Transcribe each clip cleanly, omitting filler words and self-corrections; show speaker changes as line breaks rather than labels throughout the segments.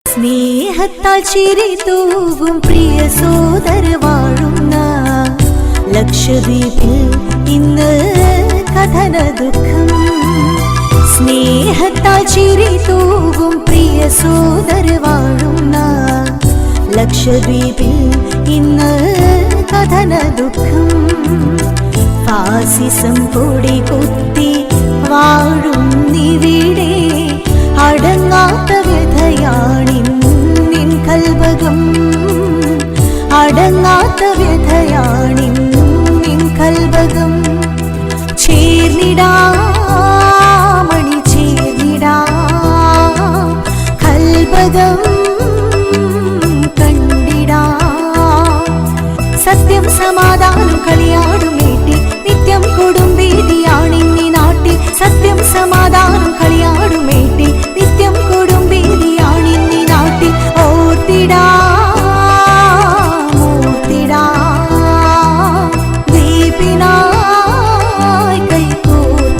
സ്നേഹത്താൽ ചിരി തൂവും പ്രിയ സോദര വാഴുന്ന ലക്ഷദ്വീപിൽ ഇന്ന് കഥന ദുഃഖം. സ്നേഹത്താൽ ചിരി തൂവും പ്രിയ സോദര വാഴുന്ന ലക്ഷദ്വീപിൽ ഇന്ന് കഥന ദുഃഖം. ഫാസിസം പൊടി കുത്തി വാഴുന്നിവിടെ അടങ്ങാത്ത വ്യഥയാണിന്നിൻ കൽവകം. അടങ്ങാത്ത വ്യഥയാണിന്നിൻ കൽവകം. ചേർന്നിടാ മണി ചേർന്നിടാ കൽവകം കണ്ടിടാ. സത്യം സമാധാനം കളിയാടും വീട്ടിൽ നിത്യം കൊടുമ്പേദിയാണിന്നി നാട്ടിൽ. സത്യം സമാധാനം കളിയാടും വീട്ടിൽ നിത്യം കൊടുമ്പേദിയാണിന്നി നാട്ടിൽ. ഓർത്തിടാ മൂർത്തിടാ ദീപിനായി കൈകോർത്തിടാ.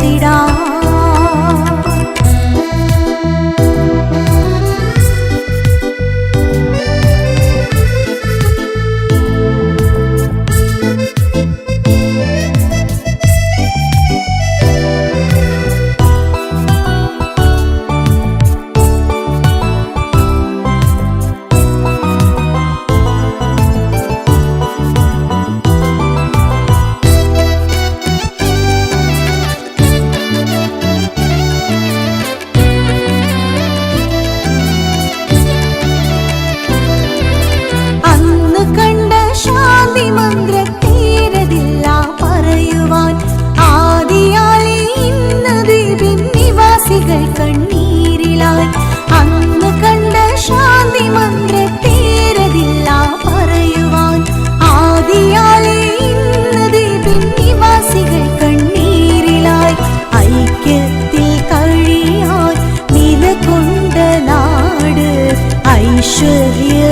ഐശ്വര്യമില്ലാതിനി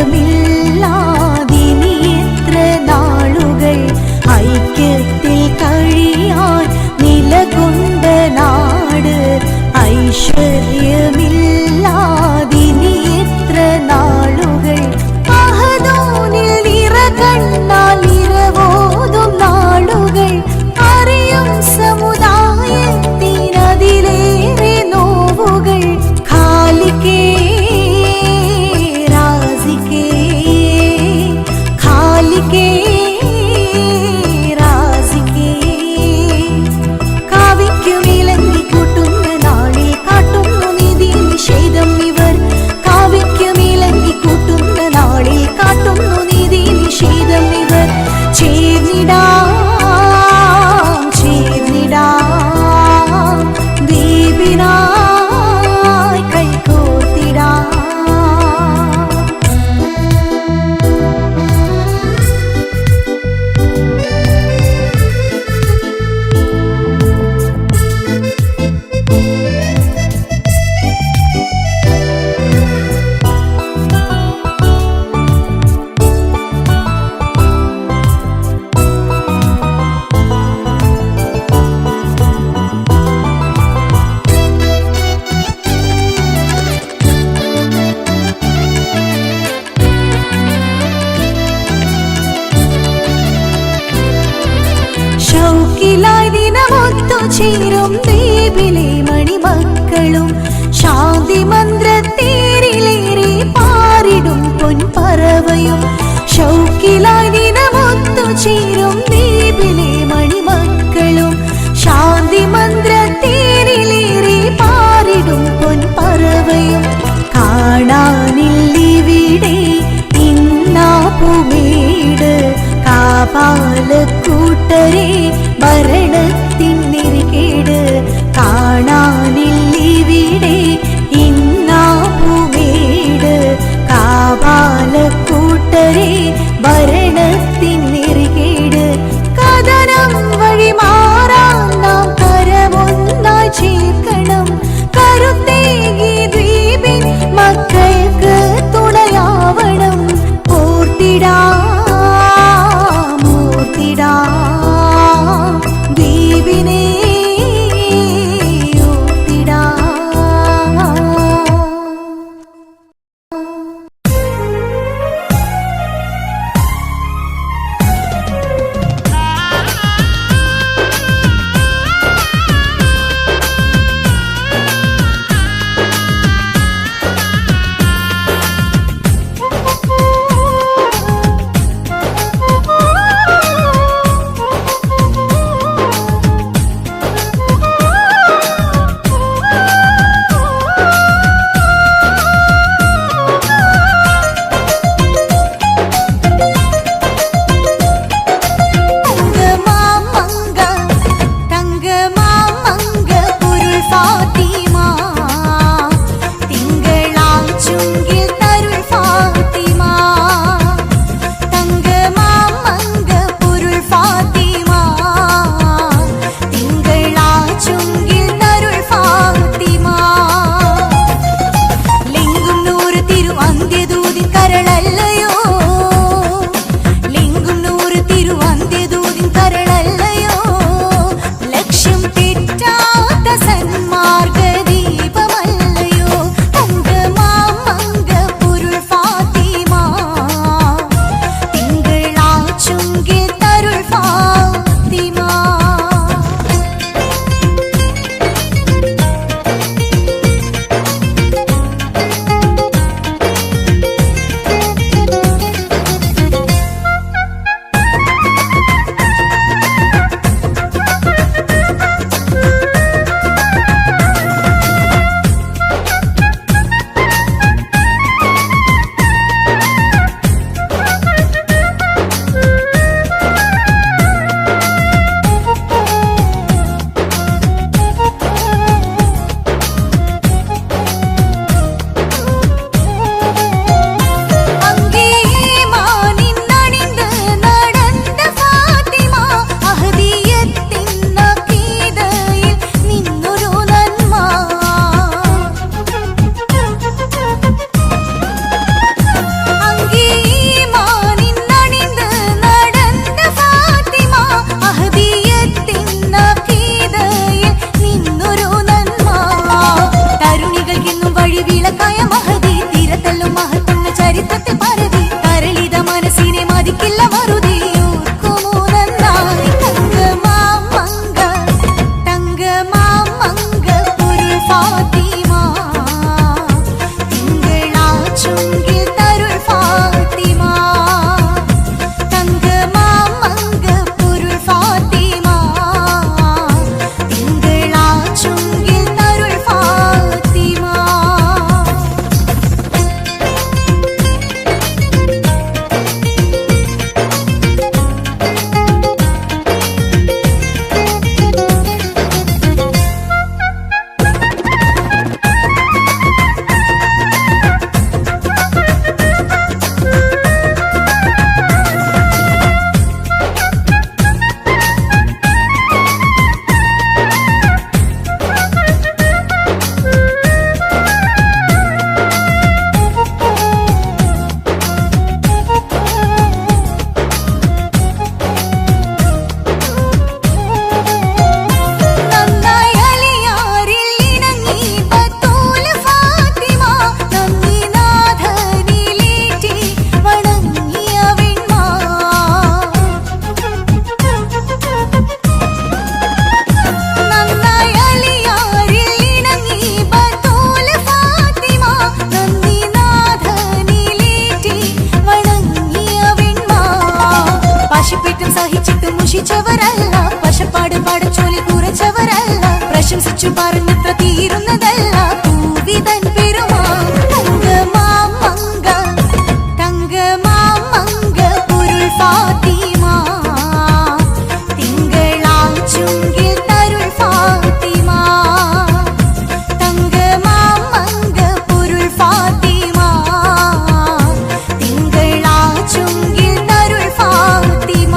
എത്ര നാളുകൾ ഐക്യത്തിൽ കഴിയാൻ നിലകൊണ്ട നാട്. ഐശ്വര്യമില്ലാതിനി എത്ര നാളുകൾ മഹദോനിൽ നിറകണ്ണാൽ നിറവോതും നാളുകൾ. അറിയും സമുദായത്തിനതിലേറെ നോവുകൾ. ഖാലിക്കേ റാസിക്കേ ഖാലിക്കേ റാസിക്കേ. കാവ്യക്കുമിലങ്ങി കൂട്ടുന്ന നാളിൽ കാട്ടുന്നു നിധി നിഷേധം ഇവർ. കാവ്യക്കുമിലങ്ങി കൂട്ടുന്ന നാളിൽ കാട്ടുന്നു നിധി നിഷേധം ഇവർ. ചേർന്നിടാം ചേർന്നിടാം ദ്വീപിനായി കൈകോർത്തിടാം. ഷൗക്കിലായി ദിനമൊത്തു ചേരും ദ്വീപിലെ മണിമക്കളും ശാന്തി മന്ത്രത്തേരിലേറെ പാറിടും പൊൻപറവയും. ഷൗക്കിലായി ദിനമൊത്തു ചേരും ദ്വീപിലെ മണിമക്കളും ശാന്തി മന്ത്രത്തേരിലേറെ പാറിടും പൊൻപറവയും. കാണാനില്ലിവിടെ ഇന്നാ പൂമേട് കാപാലക്കൂട്ടരെ ഭരണത്തിൻ നെറികേട്. കാണാനില്ലിവിടെ ഇന്നാ പൂമേട് കാപാലക്കൂട്ടരെ ഭരണത്തിൻ നെറികേട്. കഥനം വഴി മാറാൻ നാം കരമൊന്നായി ചേർക്കണം. കരുത്തേകി ദ്വീപിൻ മക്കൾക്ക് തുണയാവണം. ഓർത്തിടാം ദ്വീപിനെ ഓർത്തിടാം. അങ്ങേറ്റം സഹിച്ചിട്ട് മുഷിച്ചവരല്ല, പശപ്പാട് പടച്ചോലി കുറച്ചവരല്ല, പ്രശംസിച്ചു പറഞ്ഞത്ര തീരുന്നതല്ല പൂവിതൻ പെരുമാ. തങ്കമാമങ്ക തങ്കമാമങ്ക പൊരുൾ ഫാത്തിമ, തിങ്കളാച്ചുങ്കിൽ തരുൾ ഫാത്തിമ. തങ്കമാമങ്ക പൊരുൾ ഫാത്തിമ, തിങ്കളാച്ചുങ്കിൽ തരുൾ ഫാത്തിമ.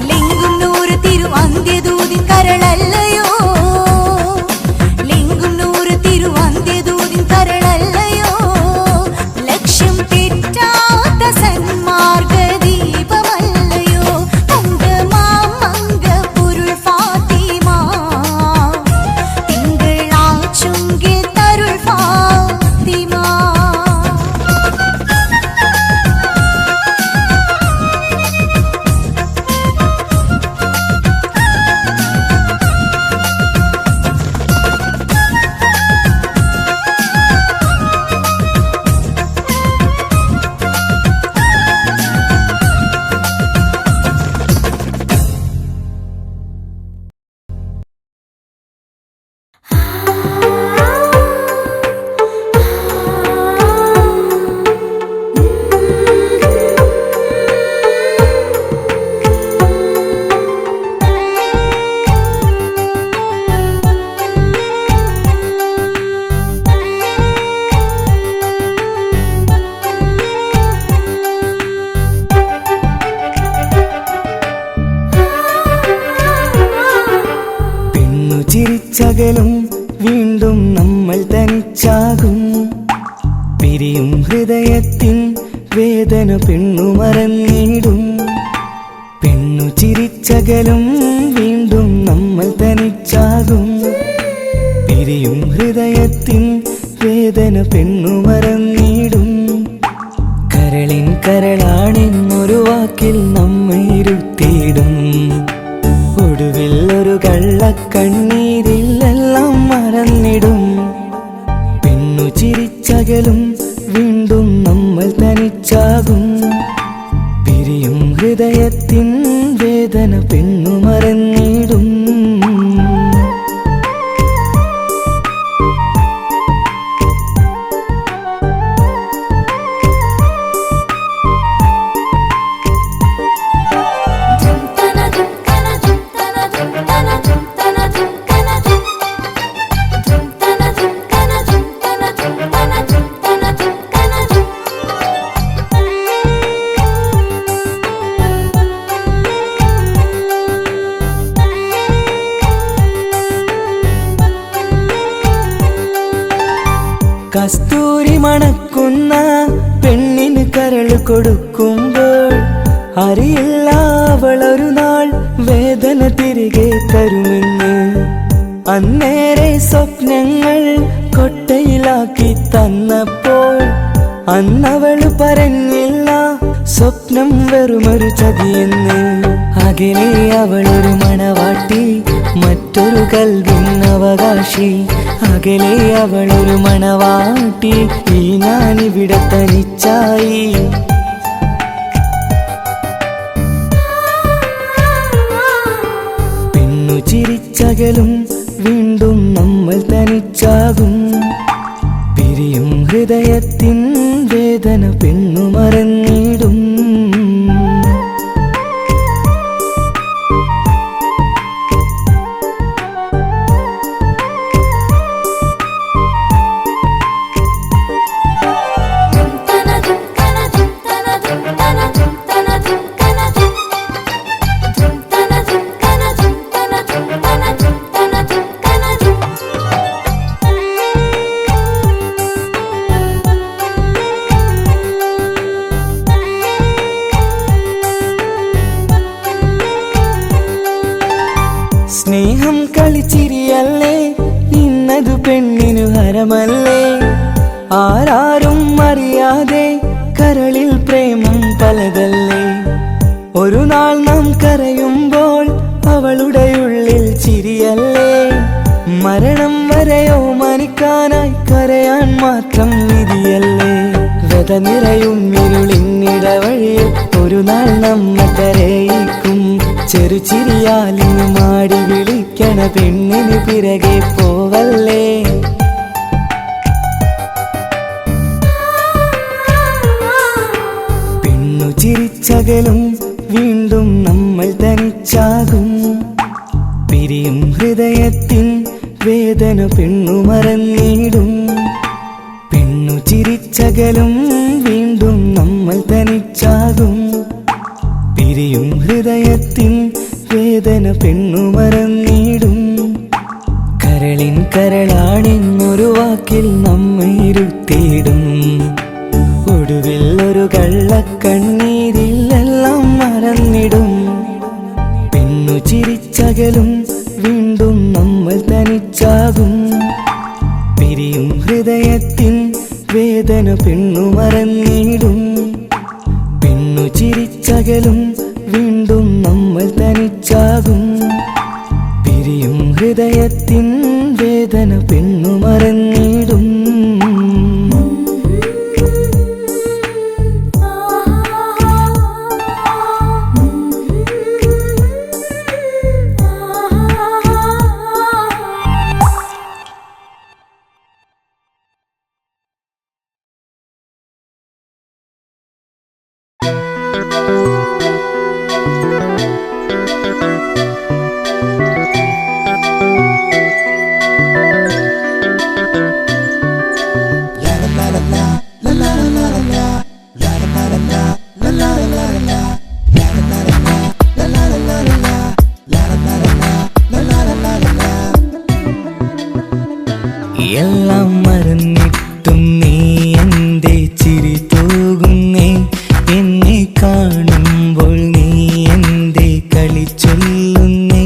ലിംഗും നൂറ് തിരു അന്ത്യദൂതിൻ കരളല്ലയോ, ലിംഗും നൂറ് തിരു അന്ത്യദൂതിൻ കരളല്ലയോ, ലക്ഷ്യം തെറ്റാത്ത സന്മാർഗ ദീപമല്ലയോ. തങ്കമാമങ്ക പൊരുൾ ഫാത്തിമ, തിങ്കളാച്ചുങ്കിൽ തരുൾ ഫാത്തിമ.
ചിരിച്ചകലും വീണ്ടും നമ്മൾ തനിച്ചാകും, പിരിയും ഹൃദയത്തിൻ വേദന പെണ്ണു മറന്നിടും. പെണ്ണു ചിരിച്ചകലും വീണ്ടും നമ്മൾ തനിച്ചാകും, പിരിയും ഹൃദയത്തിൻ വേദന പെണ്ണു മറന്നിടും. കരളിൻ കരളാണെന്നൊരു വാക്കിൽ നമ്മെ ഇരുത്തിയിടും, ഒടുവിൽ ഒരു കള്ളക്കണ്ണീരിലെല്ലാം മറന്നിടും. പെണ്ണു ചിരിച്ചകലും വീണ്ടും നമ്മൾ തനിച്ചാകും, പിരിയും ഹൃദയത്തിൻ വേദന പെണ്ണു മറന്നിടും. കസ്തൂരി മണക്കുന്ന പെണ്ണിന് കരള് കൊടുക്കുമ്പോൾ അറിയില്ല അവളൊരു നാൾ വേദന തിരികെ തരുമെന്ന്. അന്നേരെ സ്വപ്നങ്ങൾ കൊട്ടയിലാക്കി തന്നപ്പോൾ അന്നവള് പറഞ്ഞില്ല സ്വപ്നം വെറുമൊരു ചതിയെന്ന്. അകലെ അവളൊരു മണവാട്ടി, മറ്റൊരു കൽവിൻ അവകാശി. അകലെ അവളൊരു മണവാട്ടി, ഈ ഞാനിവിടെ തനിച്ചായി. പെണ്ണു ചിരിച്ചകലും വീണ്ടും നമ്മൾ തനിച്ചാകും, പിരിയും ഹൃദയത്തിൻ വേദന പെണ്ണു മറന്നിടും. സ്നേഹം കളിച്ചിരിയല്ലേ, ഇന്നതു പെണ്ണിനു ഹരമല്ലേ. ആരാരും അറിയാതെ കരളിൽ പ്രേമം പലതല്ലേ. ഒരു നാൾ നാം കരയുമ്പോൾ അവളുടെ ഉള്ളിൽ ചിരിയല്ലേ. മരണം വരെയോ മരിക്കാനായി കരയാൻ മാത്രം വിധിയല്ലേ. കഥ നിറയും ഇരുളിന്നിടവഴിയിൽ ഒരു നാൾ നമ്മെ കരയിക്കും. ചെറുചിരിയാലിന് മാടി വിളിക്കണ പെണ്ണിന് പിറകെ പോവല്ലേ. പെണ്ണു ചിരിച്ചകലും വീണ്ടും നമ്മൾ തനിച്ചാകും. പിരിയും ഹൃദയത്തിൻ വേദന പെണ്ണു മറന്നിടും. പെണ്ണു ചിരിച്ചകലും വീണ്ടും നമ്മൾ തനിച്ചാകും. പിരിയും ഹൃദയത്തിൻ വേദന പെണ്ണു മറന്നിടും. കരളിൻ കരളാണെന്നൊരു വാക്കിൽ നമ്മെ ഇരുത്തിയിടും. ഒടുവിൽ ഒരു കള്ളക്കണ്ണീരിലെല്ലാം മറന്നിടും. പെണ്ണു ചിരിച്ചകലും വീണ്ടും നമ്മൾ തനിച്ചാകും. പിരിയും ഹൃദയത്തിൻ വേദന പെണ്ണു മറന്നിടും. പെണ്ണു ചിരിച്ചകലും വീണ്ടും നമ്മൾ തനിച്ചാകും. പിരിയും ഹൃദയത്തിൻ വേദന പെണ്ണു മറന്നിടും. എല്ലാം മറന്നിട്ടും നീ എന്റെ ചിരി തൂകുന്നേ. എന്നെ കാണുമ്പോൾ നീ എന്റെ കളി ചൊല്ലുന്നേ.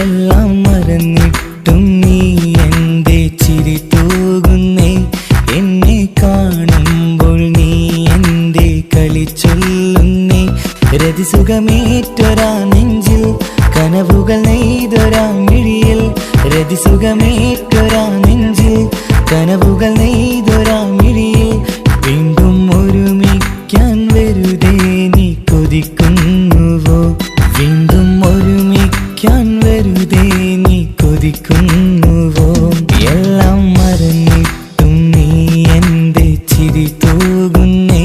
എല്ലാം മറന്നിട്ടും നീ എന്റെ ചിരി തൂകുന്നേ. എന്നെ കാണുമ്പോൾ നീ എന്റെ കളി ചൊല്ലുന്നേ. രതിസുഖമേറ്റൊരാ നെഞ്ചിൽ കനവുകൾ നെയ്തൊരാ മിഴിയിൽ. രതിസുഖമേറ്റൊരാ നെഞ്ചിൽ കനവുകൾ നെയ്തൊരാ മിഴിയിൽ. വീണ്ടും ഒരുമിക്കാൻ വെറുതെ നീ കൊതിക്കുന്നുവോ. വീണ്ടും ഒരുമിക്കാൻ വെറുതെ നീ കൊതിക്കുന്നുവോ. എല്ലാം മറന്നിട്ടും നീ എന്റെ ചിരി തൂകുന്നേ.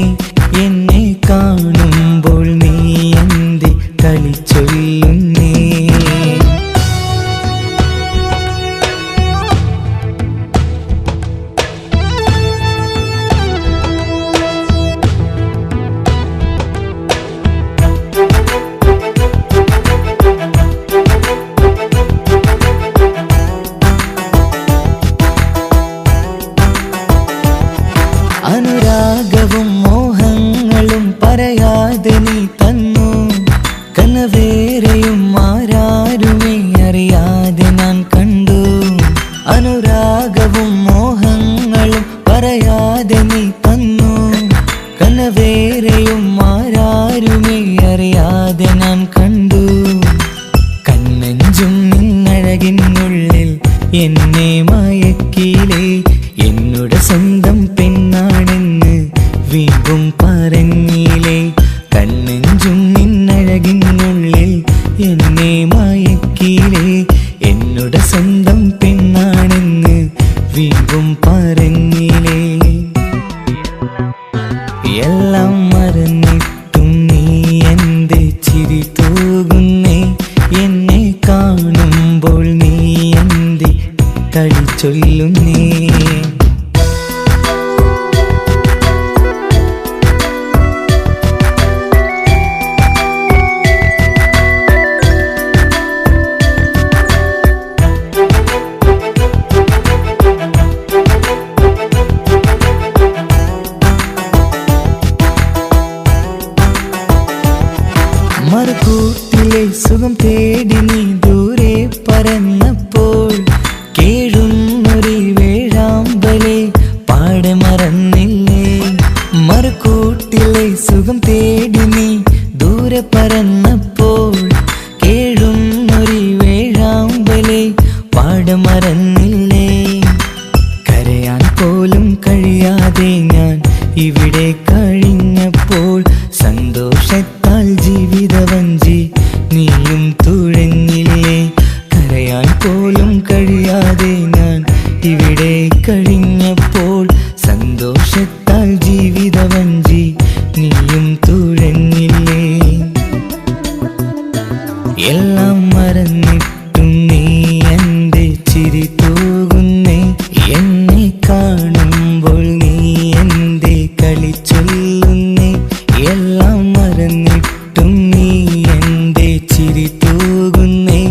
എന്നെ കാണുമ്പോൾ നീ എന്റെ കളി ചൊല്ലുന്നേ. അനുരാഗവും മോഹങ്ങളും പറയാതെ നീ തന്നു. കനവേറെയും ആരാരുമേ അറിയാതെ ഞാൻ കണ്ടു. അനുരാഗവും മോഹങ്ങളും പറയാതെ നീ തന്നു. കനവേറെയും ആരാരുമേ അറിയാതെ ഞാൻ കണ്ടു. കണ്ണഞ്ചും നിന്നഴകിനുള്ളിൽ എന്നെ മയക്കിലേ. എന്നോട് സ്വന്തം പെണ്ണാണെന്ന് വീണ്ടും പറഞ്ഞില്ലേ. കണ്ണെഞ്ചും നിന്നഴകിനുള്ളിൽ എന്നെ മയക്കിലേ. എന്നോട് സ്വന്തം പെണ്ണാണെന്ന് വീണ്ടും പറഞ്ഞില്ലേ. എല്ലാം മറന്നിട്ടും നീ എന്റെ ചിരി തൂകുന്നേ. എന്നെ കാണുമ്പോൾ നീ എന്റെ കളി ചൊല്ലുന്നേ. മറുകൂട്ടിലെ സുഖം തേടി നീ ദൂരെ പറന്നപ്പോൾ കേഴുന്നൊരു വേഴാമ്പലെ പാടെ മറന്നില്ലേ. മറുകൂട്ടിലെ സുഖം തേടി നീ ദൂരെ പറന്നപ്പോൾ കേഴുന്നൊരു വേഴാമ്പലെ പാടെ മറന്നില്ലേ. കരയാൻ പോലും കഴിയാതെ ഞാൻ ഇവിടെ കഴിഞ്ഞപ്പോൾ സന്തോഷത്താൽ ജീവിതവഞ്ചി നീയും തുഴഞ്ഞില്ലേ. കരയാൻ പോലും കഴിയാതെ ഞാൻ ഇവിടെ കഴിഞ്ഞപ്പോൾ സന്തോഷത്താൽ ജീവിതവഞ്ചി നീയും തുഴഞ്ഞില്ലേ. എല്ലാം മറന്നിട്ടും നീ എൻ്റെ ചിരി തൂകുന്നേ. എന്നെ കാണുമ്പോൾ നീ എൻ്റെ കളി ചൊല്ലുന്നേ. എല്ലാം മറന്നിട്ടും നീ എൻ്റെ ചിരി തൂകുന്നേ.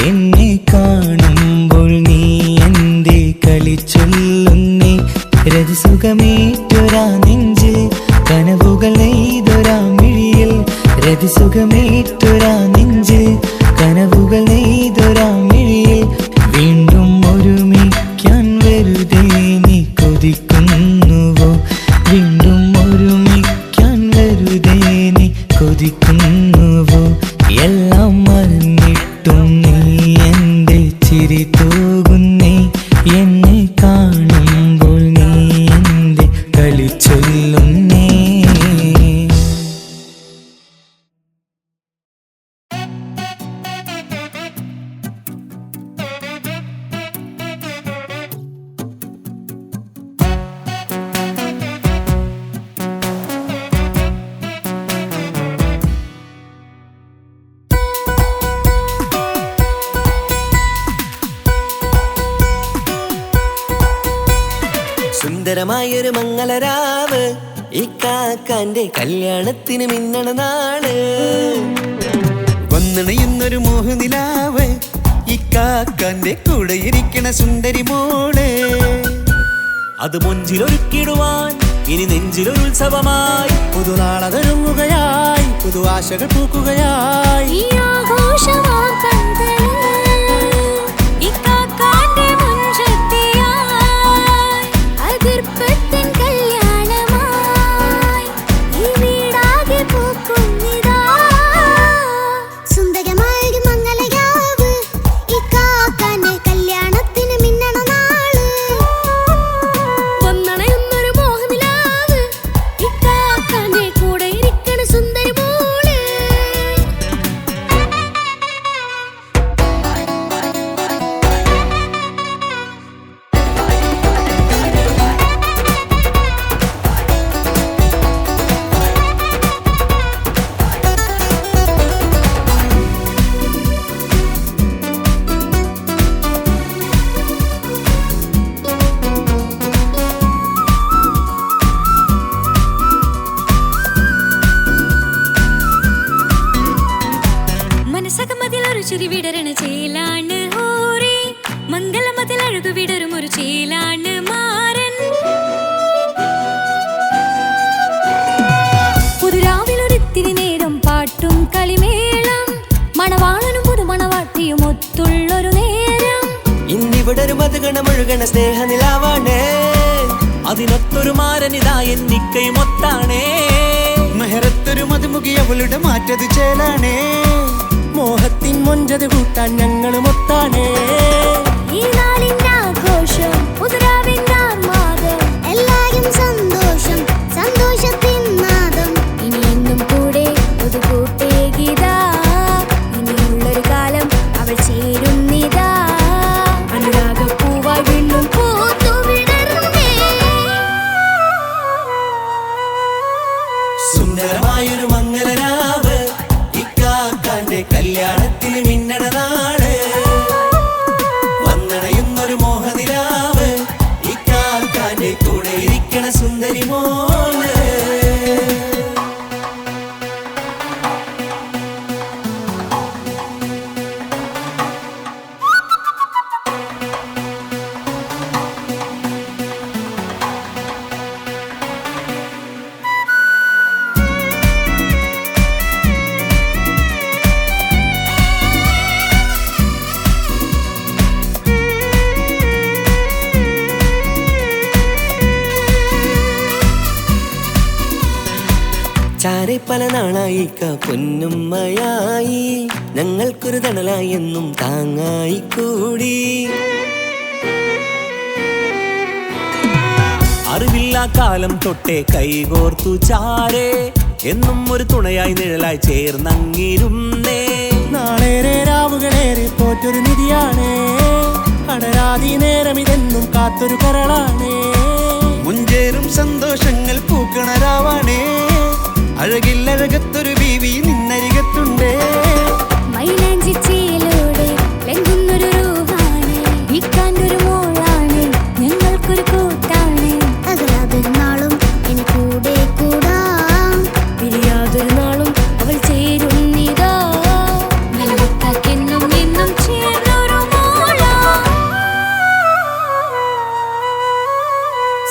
എന്നെ കാണുമ്പോൾ നീ എൻ്റെ കളി ചൊല്ലുന്നേ. രതിസുഖമേറ്റൊരാ നെഞ്ചിൽ കനവുകൾ നെയ്തൊരാ മിഴിയിൽ. രതിസുഖമേറ്റൊരാ നെഞ്ചിൽ കനവുകൾ നെയ്തൊരാ മിഴിയിൽ. വീണ്ടും ഒരുമിക്കാൻ വെറുതെ നീ കൊതിക്കുന്നുവോ? വീണ്ടും ഒരുമിക്കാൻ വെറുതെ നീ കൊതിക്കുന്നുവോ? എല്ലാം മറന്നിട്ടും നീ എൻ്റെ ചിരി തൂകുന്നേ. എന്നെ കാണുമ്പോൾ നീ എൻ്റെ കളി ചൊല്ലുന്നേ. സുന്ദരമായൊരു മംഗളരാവ് ഇക്കാക്കാന്റെ കല്യാണത്തിന് മിന്നണ നാള്. വന്നണയുന്നൊരു മോഹനിലാവ് ഇക്കാക്കാന്റെ കൂടെ ഇരിക്കണ സുന്ദരി മോള്. അത് മൊഞ്ചിലൊരുക്കിടുവാൻ ഇനി നെഞ്ചിലൊരു ഉത്സവമായി പുതുനാളതൊരുങ്ങുകയായി പുതു ആശകൾ പൂക്കുകയായി.
വിടരണ ചേലാണ് ഹോറി മംഗളമതിൽ അഴകു വിടരും ഒരു ചേലാണ് മാരൻ. പുതുരാവിലൊരിത്തിരി നേരം പാട്ടും കളിമേളം മണവാളനും പുതുമണവാട്ടിയും ഒത്തുള്ളൊരു നേരം.
ഇന്നിവിടെ ഒരു മധുഗണമൊഴുകണ സ്നേഹനിലാവാണേ. അതിനൊത്തൊരു മാരനിതാ എന്നിക്കയും ഒത്താണേ. മെഹറത്തൊരു മധുമുഖി അവളുടെ മാറ്റത് ചേലാണേ. മോഹത്തിൻ മൊഞ്ചത് കൂട്ടാൻ ഞങ്ങളും ഒത്താണേ.
ഈ നാളിന്റെ ആഘോഷം പുതുരാവിന്റെ ആർമാദം എല്ലാരും സന്തോഷം സന്തോഷത്തിൻ നാദം. ഇനി എന്നും കൂടെ പുതുകൂട്ടേ ഗീതാ. ഇനിയുള്ളൊരു കാലം അവൾ ചേരുന്നിതാ. അനുരാഗപ്പൂവായി വീണ്ടും പൂത്തു വിടർന്നേ.
സുന്ദരമായൊരു മംഗളരാവ് ഇക്കാക്കാന്റെ കല്യാണത്തിന് മിന്നണ നാള്. വന്നണയുന്നൊരു മോഹനിലാവ് ഇക്കാക്കാന്റെ കൂടെ ഇരിക്കണ സുന്ദരി മോള്. ചാരെ പല നാളായി പൊന്നുമ്മയായി ഞങ്ങൾക്കൊരു തണലായി എന്നും താങ്ങായി കൂടി. അറിവില്ല കാലം തൊട്ടേ കൈകോർത്തു ചാരേ എന്നും ഒരു തുണയായി നിഴലായി ചേർന്നങ്ങിരുന്നേ.
നാളേറെ രാവുകളേറെ തോറ്റൊരു നിധിയാണേ, അടരാതി നേരം ഇതെന്നും കാത്തൊരു കരളാണേ.
മുഞ്ചേറും സന്തോഷങ്ങൾ പൂക്കണരാവാണേ, അഴകില്ലഴകത്തൊരു ബീവി നിന്നരികത്തുണ്ടേ.
മൈലാഞ്ചിച്ചേലോടെ ലംഘുന്നൊരു രൂപാണ്, ഇക്കാണ്ടൊരു മോളാണ്, ഞങ്ങൾക്കൊരു കൂട്ടാണ്. അകലാതൊരു നാളും ഇനി കൂടെ കൂടാം, പിരിയാതൊരു നാളും അവൾ ചേരുന്നിതാ. മലമക്കാക്കെന്നും എന്നും ചേർന്നൊരു മോളാ.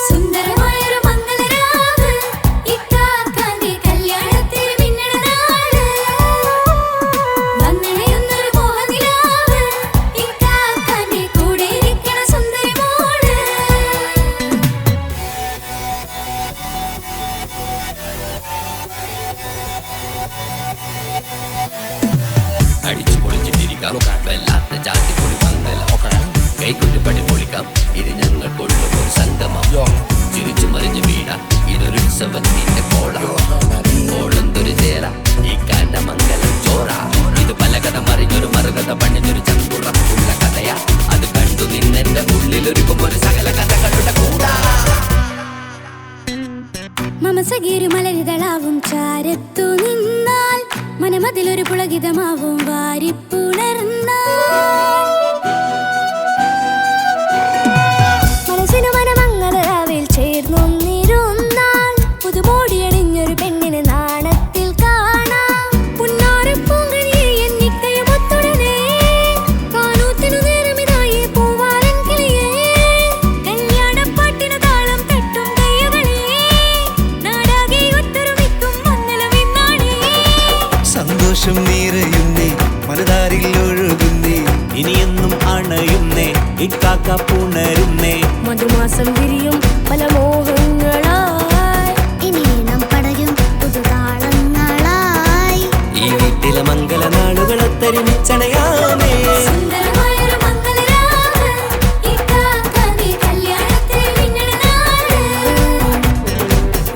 സുന്ദരമായൊരു മംഗളരാവ്, ഇക്കാക്കാന്റെ കല്യാണത്തിന് മിന്നണ നാള്. വന്നണയുന്നൊരു മോഹനിലാവ്, ഇക്കാക്കാന്റെ കൂടെ ഇരിക്കണ സുന്ദരി മോള്.
അടിച്ചു പൊളിച്ചിട്ടിരിക്കാം, വല്ലാത്ത ജാതി പൊളി മംഗലം. കൈകൊണ്ടു പടി പൊളിക്കാം, ഇത് ഞങ്ങൾക്കുള്ള ഒരു സംഗമം. ചിരിച്ചു മറിഞ്ഞു വീടാം, ഇതൊരു ഉത്സവത്തിന്റെ കോള. ഓളന്തൊരു ചേര, ഈ കാണ്ട മംഗലം ചോറ. ഇത് പലകഥ മറിഞ്ഞൊരു മറുകഥ പണിഞ്ഞൊരു ചങ്കുറപ്പുള്ള കഥയാ. അത് കണ്ടു നിന്നെന്റെ ഉള്ളിലൊരുക്കും ഒരു സകല കഥകളുടെ കൂടാ.
മമസകീരു മലരിതളാവും ചാരത്തു നിന്നാൽ, മനമതിലൊരു പുളകിതമാവും വാരിപ്പുണർന്നാൽ. മനസ്സിനു മനമംഗളരാവിൽ ചേർന്നൊന്നിരുന്നാൽ, പുതുമോടിയണിഞ്ഞൊരു പെണ്ണിനെ നാണത്തിൽ കാണാം. പുന്നാരപ്പൂങ്കനിയെ എന്നിക്കയും ഒത്തുടനെ, കാനൂത്തിനു നേരമിതായി പൂവാലൻ കിളിയേ. കല്യാണപ്പാട്ടിനു താളം തട്ടും കയ്യുകളേ, നാടാകെ ഒത്തൊരുമിക്കും മംഗളമെന്നാണേ.
സന്തോഷം നിറയുന്നേ, മനതാരിൽ ഒഴുകുന്നേ, ഇനിയെന്നും അണയുന്നേ, ഇക്കാക്ക പുണരുന്നേ.
മധുമാസം വിരിയും പല മോഹങ്ങളായി, ഇനി നാം പടയും പുതുതാളങ്ങളായി.
ഈ വീട്ടിലെ മംഗളനാളുകളൊത്തരിമിച്ചണയാമേ.
സുന്ദരമായൊരു മംഗളരാവ്, ഇക്കാക്കാന്റെ കല്യാണത്തിന് മിന്നണ നാള്.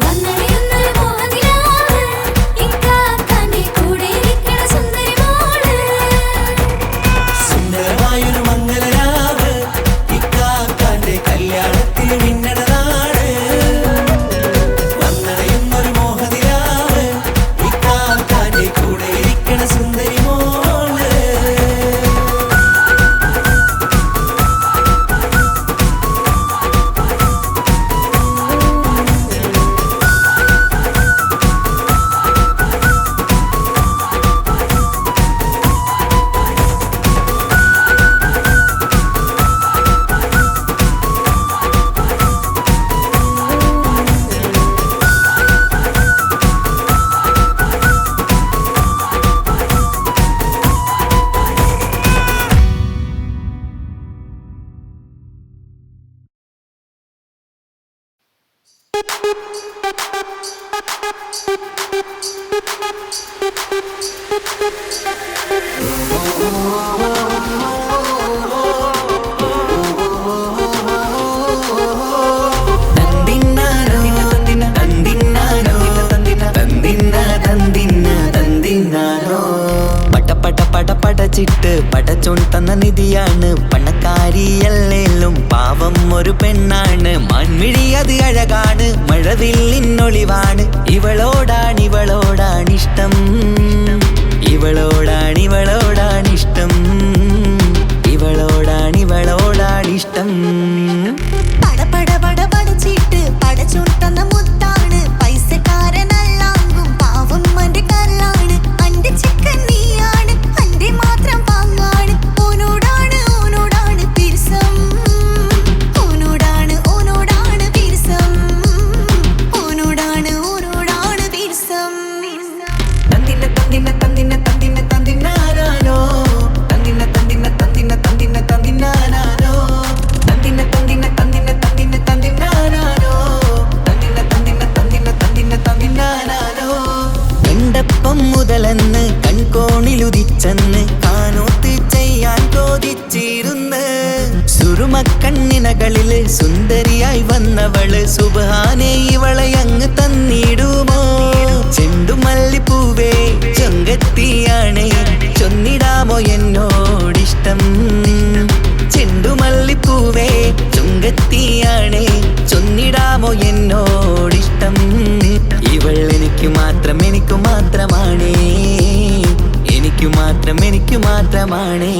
വന്നണയുന്നൊരു മോഹനിലാവ്, ഇക്കാക്കാന്റെ കൂടെ ഇരിക്കണ സുന്ദരി മോള്.
സുന്ദരമായൊരു മംഗളരാവ്, ഇക്കാക്കാന്റെ കല്യാണത്തിന് മിന്നണ നാട്. വന്നണയുന്നൊരു മോഹനിലാവ്, ഇക്കാക്കാന്റെ കൂടെ ഇരിക്കണ സുന്ദരി മോള്. പടച്ചിട്ട് പടച്ചോൻ തന്ന നിധിയാണ്, പണക്കാരിയല്ലേലും പാവം ഒരു പെണ്ണാണ്. മാൻമിഴി അത് അഴകാണ്, മഴവില്ലിന്നൊളിവാണ്. ഇവളോടാണിഷ്ടം, ഇവളോടാണിഷ്ടം, ഇവളോടാണിഷ്ടം.
പടച്ചിട്ട് പടച്ചോൻ തന്ന മുത്താണ്, പൈസക്കാരനല്ലാങ്കും പാവം അന്റെ കല്ലാണ്. അന്റെ ചിക്കൻ നീയാണ്, അന്റെ മാത്രം പാങ്ങാണ്. ഓനോടാണ് പിരിസം, ഓനോടാണ് പിരിസം, ഓനോടാണ് പിരിസം.
തന്തിന തന്തിന തന്തിന തന്തിന തന്തിനാനോ, തന്തിന തന്തിന തന്തിന തന്തിന തന്തിനാനോ, തന്തിന തന്തിന തന്തിന തന്തിന തന്തിനാനോ, തന്തിന തന്തിന തന്തിന തന്തിന തന്തിനാനോ. കണ്ടപ്പം മുതലെന്ന് കൺകോണിലുദിച്ചെന്ന് കാനോത്ത് ചെയ്യാൻ ചോദിച്ചിരുന്ന്. സുറുമക്കണ്ണിനകളില് സുന്ദരിയായി വന്നവള്, സുബ്ഹാനേ ഇവളെ അങ്ങ് തന്നിടുമോ? ചെണ്ടു
വരമാണേ.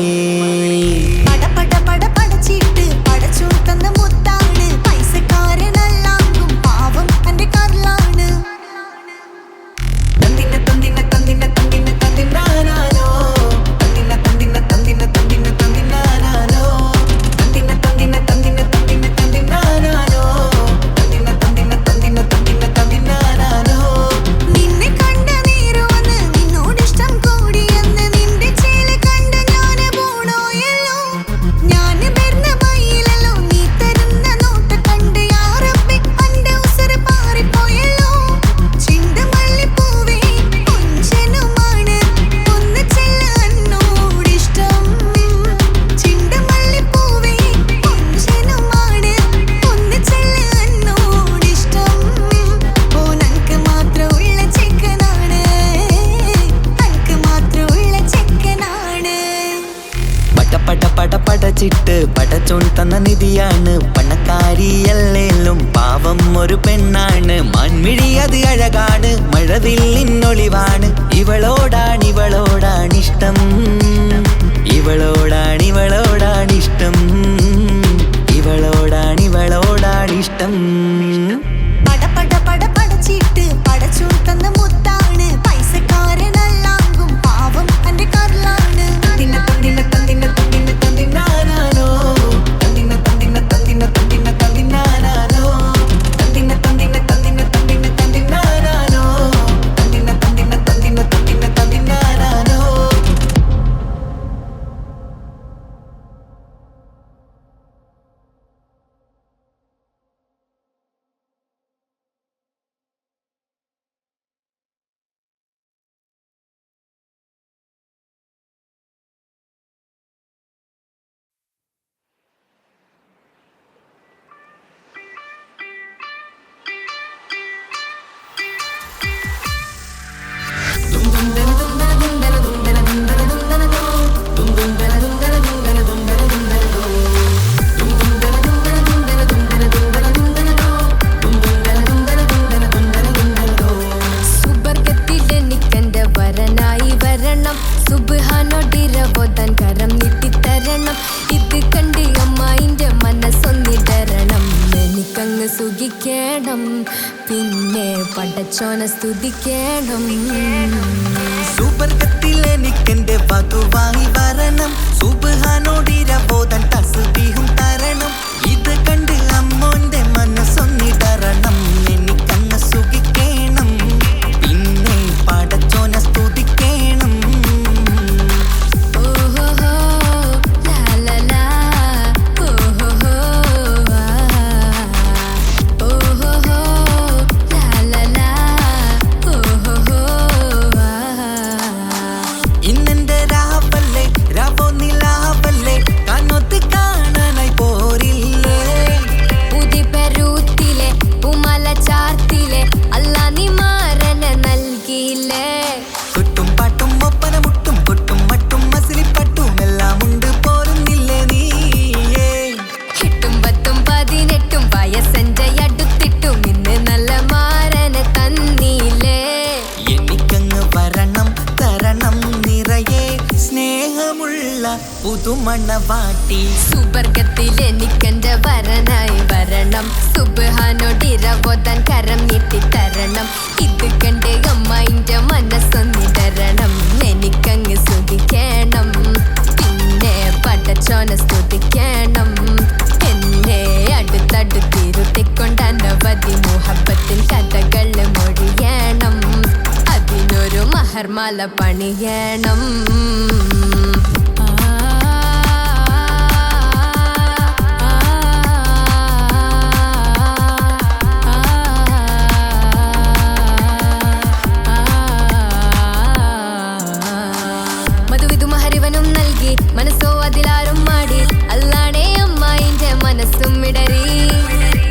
പട പട പട പടച്ചിട്ട് പടച്ചു തന്ന മുത്താണ് പൈസക്കാരനല്ലാങ്കും പാവം എന്റെ കർലാണ്.
തന്തിന തന്തിന തന്തിന തന്തിന തന്തിനാനാനോ തന്തിന തന്തിന തന്തിന തന്തിന തന്തിനാനാനോ തന്തിന തന്തിന തന്തിന തന്തിന തന്തിനാനാനോ തന്തിന തന്തിന തന്തിന തന്തിന തന്തിനാനാനോ.
നിന്നെ കണ്ട നേരമൊന്ന് നിന്നോടിഷ്ടം കൂടിയെന്ന് നിന്റെ ചേല് കണ്ട ഞാന് പോണോയല്ലോ. ഞാന് വരുന്ന മയിലല്ലോ നീ തരുന്ന നോട്ട് കണ്ട് യാ റബ്ബി അന്റെ ഉസറ് പാറിപ്പോയല്ലോ. ചിന്തമല്ലിപ്പൂവേ കൊഞ്ചനുമാണ് ഒന്ന് ചെല്ല എന്നോടിഷ്ടം. ചിന്തമല്ലിപ്പൂവേ കൊഞ്ചനുമാണ് ഒന്ന് ചെല്ല എന്നോടിഷ്ടം. ഓ നനക്ക് മാത്രമുള്ള ചെക്കനാണ്, നനക്ക് മാത്രമുള്ള ചെക്കനാണ്.
പട പട പട പടച്ചിട്ട് പടച്ചോൻ തന്ന നിധിയാണ് പണക്കാരിയല്ലേലും പാവം ഒരു പെണ്ണാണ്. മാൻമിഴി അത് അഴകാണ് മഴവില്ലിന്നൊളിവാണ്. ഇവളോടാണിഷ്ടം ഇവളോടാണിഷ്ടം ഇവളോടാണിഷ്ടം.
പട പട പട പടച്ചിട്ട് പടച്ചു തന്ന മുത്താണ് പൈസക്കാരനല്ലാങ്കും പാവം എന്റെ കർലാണ്.
തന്തിന തന്തിന തന്തിന തന്തിന തന്തിനാനാനോ തന്തിന തന്തിന തന്തിന തന്തിന തന്തിനാനാനോ തന്തിന തന്തിന തന്തിന തന്തിന തന്തിനാനാനോ തന്തിന തന്തിന തന്തിന തന്തിന തന്തിനാനാനോ.
സുബർഗത്തിലെനിക്കെന്റെ വരനായി വരണം. സുബ്ഹാനോടിരവോദാൻ കരം നീട്ടിത്തരണം. ഇത് കണ്ട് അമ്മായിന്റെ മനസ്സൊന്നിടരണം. എനിക്കങ്ങ് സുഖിക്കണം, പിന്നെ പടച്ചോനെ സ്തുതിക്കണം.
സുബർഗത്തിൽ എനിക്കെന്റെ വധുവായി വരണം. സുബ്ഹാനോടിരവോദാൻ തസ്ബീഹും തരണം. ഇത് കണ്ട് അമ്മോന്റെ മനസ്സൊന്നിടരണം. എനിക്കങ്ങ് സുഖിക്കണം, പിന്നെ പടച്ചോനെ സ്തുതിക്കണം.
ഓഹോഹോ ലാലലാ ഓഹോഹോ ഓഹോഹോ ലാലലാ ഓഹോഹോ.
ഇന്നെന്റെ രാവല്ലേ രാവോ നിലാവല്ലേ കാണൊത്ത് കാണാനായി പോരില്ലേ.
ഉദിപെരൂത്തിലെ ഉമല ചാർത്തിലെ അല്ലാ നീ മാരനെ നൽകിയില്ലേ.
കുട്ടും പാട്ടും ഒപ്പന മുട്ടും കൊട്ടും മട്ടും മസിലിപ്പട്ടും എല്ലാം ഉണ്ട് പോരുന്നില്ലേ നീയേ.
8 10 18 വയസ്സെന്റെ അടുത്തിട്ടും ഇന്ന് നല്ല മാരനെ തന്നീലേ.
എനിക്കങ്ങ് വരണം തരണം നിറയെ സ്നേഹമുള്ള പുതുമണവാട്ടി.
സുബർഗത്തിൽ എനിക്കെന്റെ വരനായി വരണം. സുബ്ഹാനോടിരവോദാൻ കരം നീട്ടിത്തരണം. ഇത് കണ്ട് അമ്മായിന്റെ മനസ്സൊന്നിടരണം. എനിക്കങ്ങ് സുഖിക്കണം, പിന്നെ പടച്ചോനെ സ്തുതിക്കണം. എന്നെ അടുത്തടുത്തിരുത്തിക്കൊണ്ട് അനവധി മുഹബത്തിൻ കഥകൾ മൊഴിയണം. അതിനൊരു മഹർമാല പണിയണം. മധുവിധു മഹരിവനും നൽകി മനസ്സോ അതിലാരും മാടി. അല്ലാണേ അമ്മായിന്റെ മനസ്സും ഇടറി.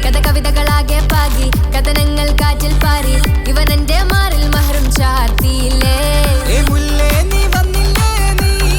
കഥ കവിതകളാകെ പാകി കഥനങ്ങൾ കാറ്റിൽ പാറി. ഇവനെന്റെ മാറിൽ മഹറും ചാർത്തിയില്ലേ.
ഏ മുല്ലേ നീ വന്നില്ലേ നീ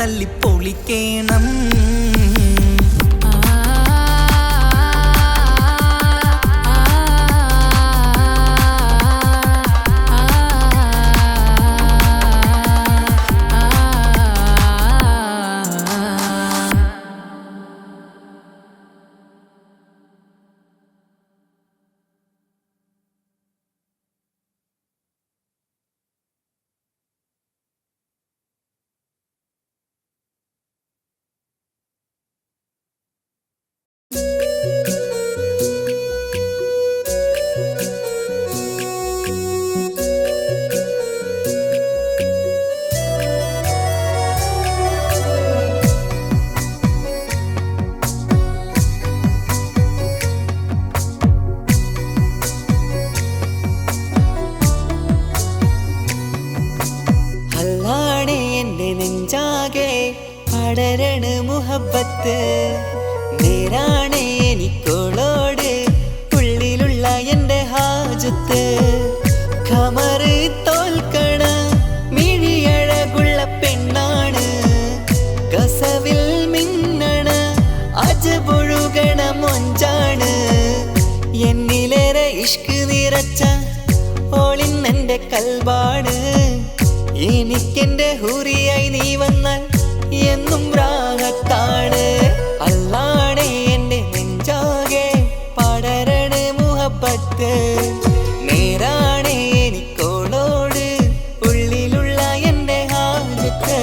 തല്ലിപ്പൊളിക്കേണം.
നെഞ്ചാകെ പടരണ മുഹബത്ത് നേരാണ് എനിക്കോളോട് ഉള്ളിലുള്ള എൻ്റെ ഹാജത്ത് ഖമറ് തോൽക്കണ മിഴിയഴകുള്ള പെണ്ണാണ് കസവിൽ മിന്നണ അജപൊഴുകണ മൊഞ്ചാണ് എന്നിലേറെ ഇഷ്ക് നിറച്ച ഓളിന്നെൻ്റെ കൽബാണ് എനിക്കെന്റെ ഹൂറിയായി നീ വന്നാൽ എന്നും രാഗത്താണ് അല്ലാണേ എൻ്റെ നെഞ്ചാകെ പടരണ മുഹബത്ത് നേരാണേ എനിക്കോളോട് ഉള്ളിലുള്ള എൻ്റെ ഹാജത്ത്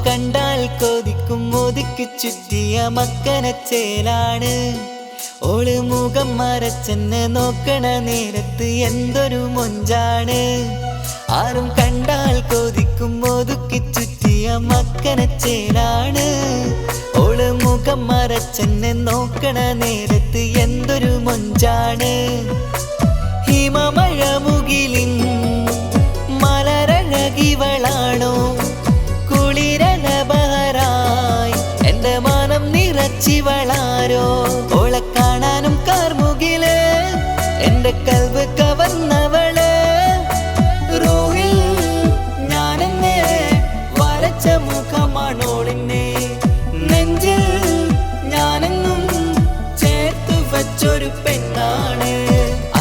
കണ്ടാൽ കൊതിക്കും ഒതുക്കി ചുറ്റിയ മക്കനച്ചേലാണ് ഓള് മുഖം മറച്ചെന്നെ നോക്കണ നേരത്ത് എന്തൊരു മൊഞ്ചാണ് ആരും കണ്ടാൽ കൊതിക്കും ഒതുക്കി ചുറ്റിയ മക്കനച്ചേലാണ് ഓള് മുഖം മറച്ചെന്നെ നോക്കണ നേരത്ത് എന്തൊരു മൊഞ്ചാണ് ഹിമമഴ മുകിലിൻ മലരഴകിവളാണോ കുളിരലബഹരായി എൻ്റെ മാനം നിറച്ചിവളാരോ ഓളെ കാണാനും കാർമുകില് എൻ്റെ കൽവ് കവർന്നവള് റൂഹിൽ ഞാനെന്നെ വരച്ച മുഖമാണോളിന്നെ നെഞ്ചിൽ ഞാനെന്നും ചേർത്തു വച്ചൊരു പെണ്ണാണ്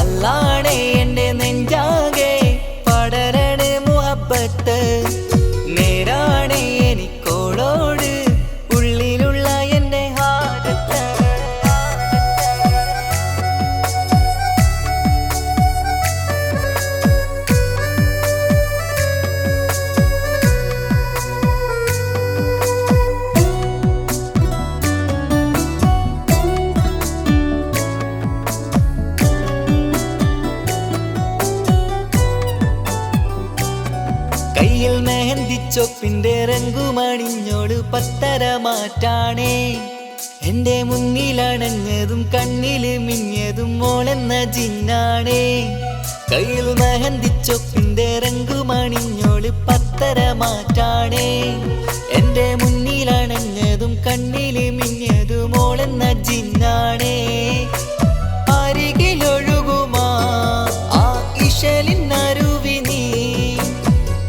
അല്ലാണേ എൻ്റെ നെഞ്ചാകെ പടരണ മുഹബത്ത് നേരാണേ എനിക്കോളോട് ഉള്ളിലുള്ള എൻ്റെ ഹാജത്ത് കയ്യിൽ മെഹന്തിച്ചൊപ്പിന്റെ രംഗുമണിഞ്ഞോട് പത്തര മാറ്റാണേ എന്റെ മുന്നിലണഞ്ഞതും കണ്ണില് മിഞ്ഞതും മോളെന്ന ജിന്നാണേ കയ്യിൽ മെഹന്തിച്ചൊപ്പിന്റെ രംഗുമണിഞ്ഞോട് പത്തര മാറ്റാണേ എന്റെ മുന്നിലണഞ്ഞതും കണ്ണില് മിഞ്ഞതും മോളെന്ന ജിന്നാണേ അരികിലൊഴുകുമാ ആ ഇശലിനരുവി നീ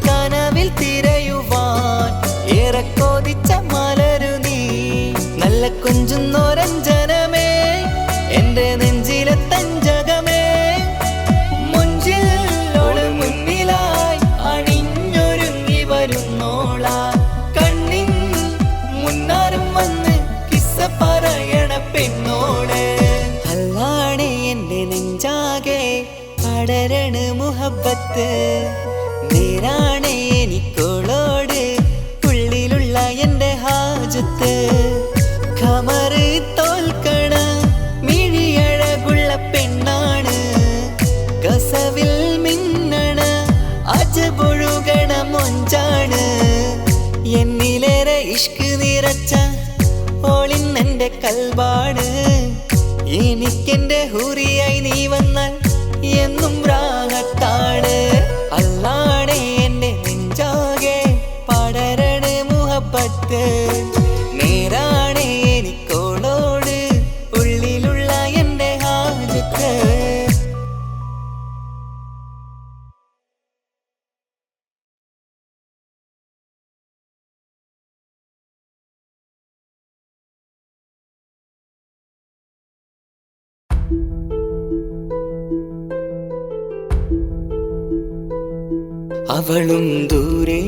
കനവിൽ തിരയുവാൻ ഏറെ കൊതിച്ച മലരു നീ നല്ല കുഞ്ചുന്നോരഞ്ജനമേ എൻ്റെ നെഞ്ചിലെ തഞ്ചകമേ മുഞ്ചിൽ ഓള് മുന്നിലായി അണിഞ്ഞൊരുങ്ങി വരുന്നോള കണ്ണിൻ മുന്നാരും വന്ന് കിസ്സ പറയണ പെണ്ണോട് അല്ലാണേ എൻ്റെ നെഞ്ചാകെ പടരണ മുഹബത്ത് നേരാണേ എനിക്കോളോട് ഉള്ളിലുള്ള എൻ്റെ ഹാജത്ത് ഖമറ് തോൽക്കണ മിഴിയഴകുള്ള പെണ്ണാണ് കസവിൽ മിന്നണ അജപൊഴുകണ മൊഞ്ചാണ് എന്നിലേറെ ഇഷ്ക് നിറച്ച ഓളിന്നെൻ്റെ കൽബാണ് എനിക്കെന്റെ ഹൂറിയായി നീ അവളും ദൂരെ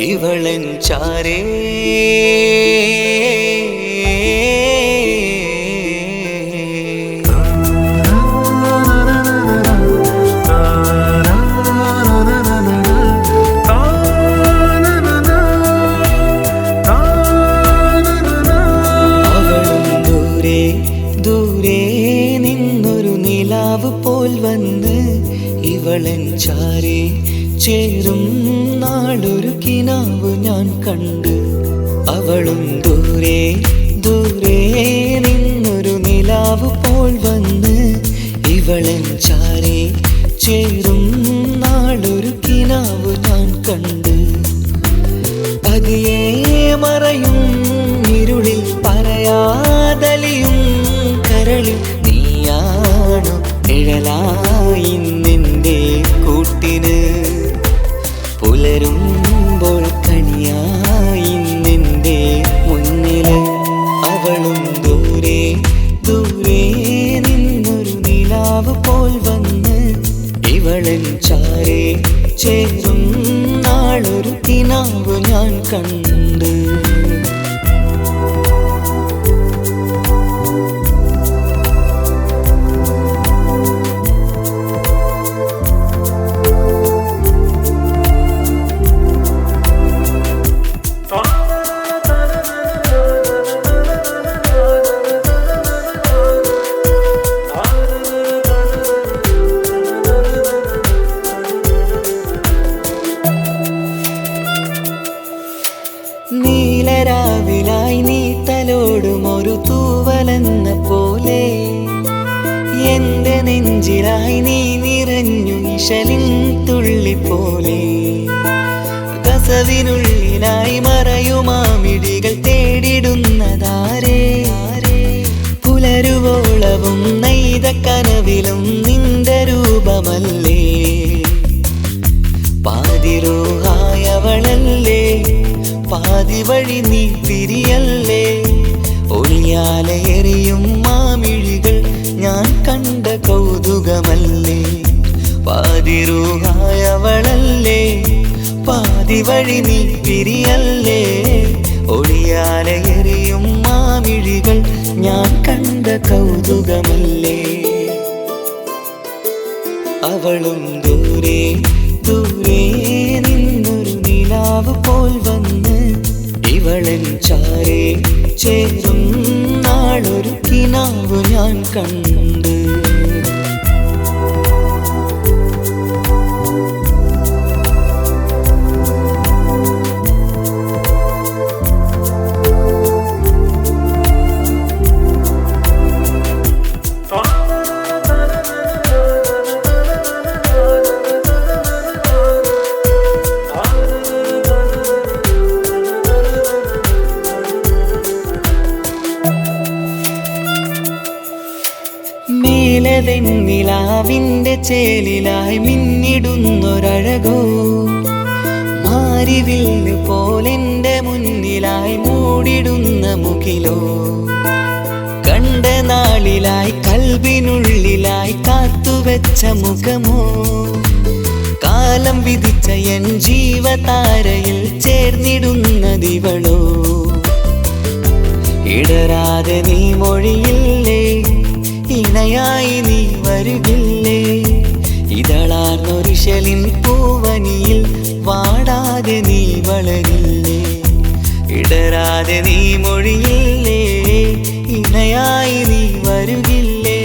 ഇവളൻ ചാരേ പോൽ വന്ന് ഇവളൻ ചാരേ ചേരും നാളൊരു കിനാവ് ഞാൻ കണ്ട് അവളും ദൂരെ ദൂരെ നിന്നൊരു നിലാവ് പോൽ വന്ന് ഇവളൻ ചാരേ ചേരും നാളൊരു കിനാവ് ഞാൻ കണ്ട് പതിയെ മറയും ഇരുളിൽ പറയാതലിയും കരളിൽ നീയാണു നിഴലായി നിന്റെ കൂട്ടിന് പുലരുമ്പോൾ കണിയായി നിന്റെ മുന്നില് അവളും ദൂരെ ദൂരെ നിന്നൊരു നിലാവ് പോൽ വന്ന് ഇവളൻ ചാരേ ചേരും നാളൊരു കിനാവ് ഞാൻ കണ്ട് നീലരാവിലായി നീ തലോടും ഒരു തൂവലെന്ന പോലെ എന്റെ നെഞ്ചിലായി നീ നിറഞ്ഞു ഇശലിൻ തുള്ളി പോലെ കസവിനുള്ളിലായി മറയുമാമിടികൾ തേടിടുന്നതാരേ പുലരുവോളവും നെയ്ത കനവിലും നിന്റെ രൂപമല്ലേ പാതിരോഹായവളല്ലേ പാതി വഴി നീ തിരിയല്ലേ ഒളിയാലെ എറിയും മാമിഴികൾ ഞാൻ കണ്ട കൗതുകമല്ലേ പാതിരൂഹായവളല്ലേ പാതി വഴി നീ തിരിയല്ലേ ഒളിയാലെ എറിയും മാമിഴികൾ ഞാൻ കണ്ട കൗതുകമല്ലേ അവളും ദൂരെ ദൂരെ നിന്നൊരു നിലാവ് പോൽ വന്ന് ഇവളൻ ചാരേ ചേരും നാളൊരു കിനാവ് ഞാൻ കണ്ട് നിലാവിന്റെ ചേലിലായി മിന്നിടുന്നൊരഴകോ മാരിവില്ല് പോലെന്റെ മുന്നിലായി മൂടിടുന്ന മുകിലോ കണ്ട നാളിലായി കൽബിനുള്ളിലായി കാത്തുവെച്ച മുഖമോ കാലം വിധിച്ച എൻ ജീവതാരയിൽ ചേർന്നിടുന്നതിവളോ ഇടരാതെ നീ മൊഴിയില്ലേ ഇണയായി നീ വരുകില്ലേ ഇതളാർന്നൊരിശലിൻ പൂവനിയിൽ വാടാതെ നീ വളരില്ലേ ഇടരാതെ നീ മൊഴിയില്ലേ ഇണയായി നീ വരുകില്ലേ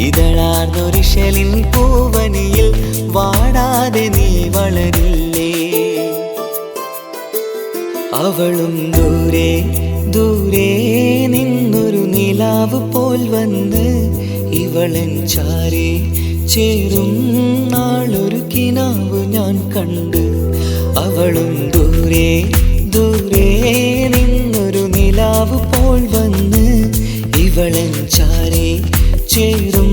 ഇതളാർന്നൊരിശലിൻ പൂവനിയിൽ വാടാതെ നീ വളരില്ലേ അവളും ദൂരെ ദൂരെ നിന്നൊരു നിലാവ് പോൽ വന്ന് ഇവളൻ ചാരേ ചേരും നാളൊരു കിനാവ് ഞാൻ കണ്ട് അവളും ദൂരെ ദൂരെ നിന്നൊരു നിലാവ് പോൽ വന്ന് ഇവളൻ ചാരേ ചേരും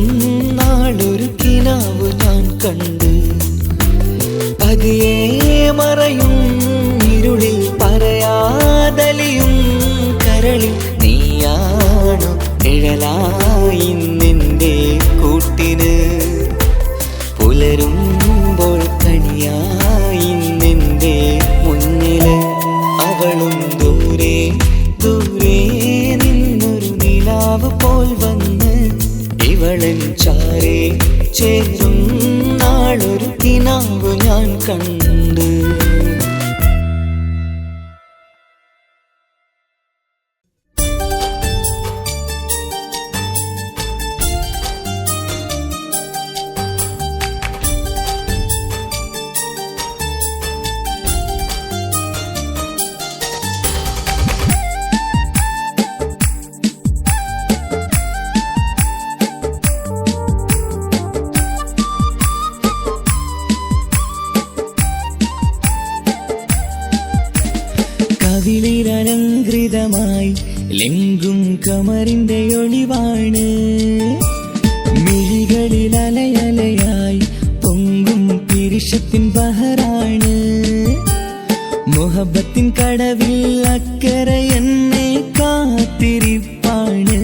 നാളൊരു കിനാവ് ഞാൻ കണ്ട് പതിയെ മറയും ഇരുളിൽ പറയാതലിയും കരളിൽ നീയാണു നിഴലായി നിന്റെ കൂട്ടിന് പുലരുമ്പോൾ കണിയായി നിന്റെ മുന്നില് അവളും ദൂരെ ദൂരെ നിന്നൊരു നിലാവ് പോൽ വന്ന് ഇവളൻ ചാരേ ചേരും നാളൊരു കിനാവ് ഞാൻ കണ്ട്. കവിളിലലങ്കൃതമായി ലെങ്കും കമറിന്റെ ഒളിവാണ്, മിഴികളിൽ അലയലയായി പൊങ്കും പിരിശത്തിൻ ബഹറാണ്. മുഹബത്തിൻ കടവിൽ അക്കരെ എന്നെ കാത്തിരിപ്പാണ്.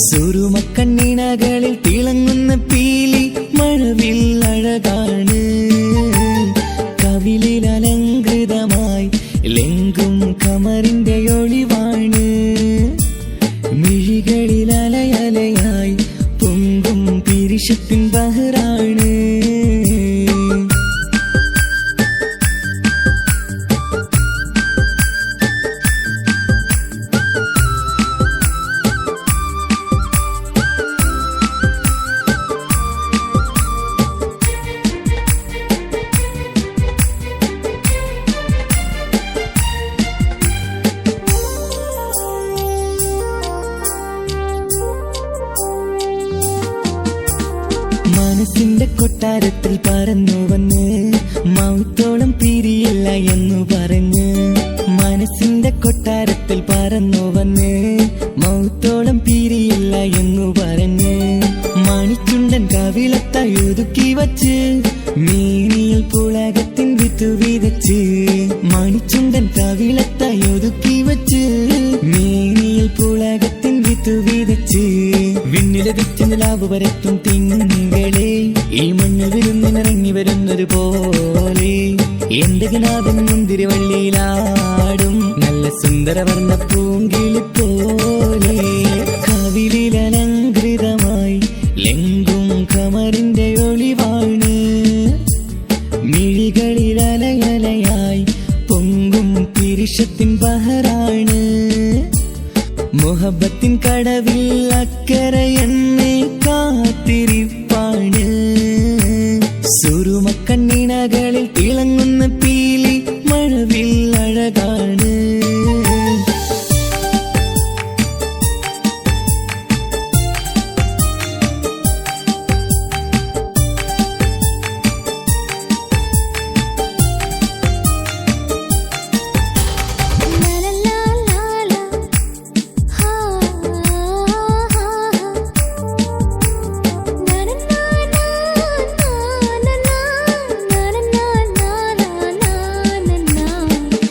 സുറുമക്കണ്ണിനകളിൽ തിളങ്ങുന്ന പീലി മഴവിൽ അഴകാണ്. കവിളിലലങ്കൃതമായി ലെങ്കും കമറിന്റെ ഒളിവാണ്, മിഴികളിൽ അലയലയായി പൊങ്കും പിരിശത്തിൻ ബഹറാണ്. മനസ്സിന്റെ കൊട്ടാരത്തിൽ പറന്നു വന്ന് മൗത്തോളം പിരിയില്ല എന്നു പറഞ്ഞ്. മനസ്സിന്റെ കൊട്ടാരത്തിൽ പറന്നു വന്ന് മൗത്തോളം പിരിയില്ല എന്നു പറഞ്ഞ്. മണിച്ചുണ്ടൻ കവിളത്തായി ഒതുക്കി വച്ച് മേനിയിൽ പുളകത്തിൻ വിത്തു വിതച്ച്. മണിച്ചുണ്ടൻ കവിളത്തായി ഒതുക്കി വച്ച് മേനിയിൽ പുളകത്തിൻ വിത്തു വിതച്ച്. വിണ്ണിലതിച്ച് നിലാവ് വരത്തും തിങ്കളെ ഈ മണ്ണിൽ വിരുന്നിനിറങ്ങി വരുന്നത് പോലെ എന്റെ കിനാവിൻ മുന്തിരിവള്ളിയിലാടും നല്ല സുന്ദരവർണ്ണ പൂങ്കിളി പോലെ. കവിളിലലങ്കൃതമായി ലെങ്കും കമറിന്റെ ഒളിവാണ്, മിഴികളിൽ അലയലയായി പൊങ്കും പിരിശത്തിൻ ബഹറാണ്. മുഹബത്തിൻ കടവിൽ അക്കരെ എന്നെ കാത്തിരിപ്പാണ്. സുറുമക്കണ്ണിനകളിൽ തിളങ്ങുന്ന പീലി മഴവിൽ അഴകാണ്.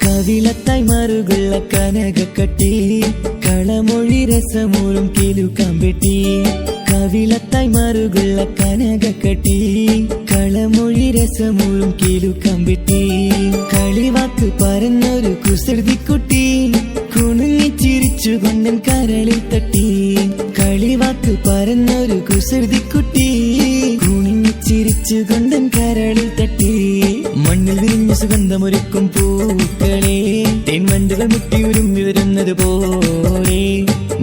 കവിളത്തായി മറുകുള്ള കനകക്കട്ടി കളമൊഴി രസമൂറും കിലുക്കാമ്പെട്ടി. കവിളത്തായി മറുകുള്ള കനകക്കട്ടി കളമൊഴി രസമൂറും കിലുക്കാമ്പെട്ടി. കളിവാക്ക് പറഞ്ഞൊരു കുസൃതിക്കുട്ടി കുണുങ്ങിച്ചിരിച്ചു കൊണ്ടൻ കരളിൽ തട്ടി. കളിവാക്ക് പറഞ്ഞൊരു കുസൃതിക്കുട്ടി കുണുങ്ങിച്ചിരിച്ചു കൊണ്ടൻ കരളിൽ തട്ടി. മണ്ണിൽ വിരിഞ്ഞ സുഗന്ധമൊരുക്കും പൂക്കളെ തേൻവണ്ടുകൾ മുട്ടി ഉരുമ്മി വരുന്നത് പോലെ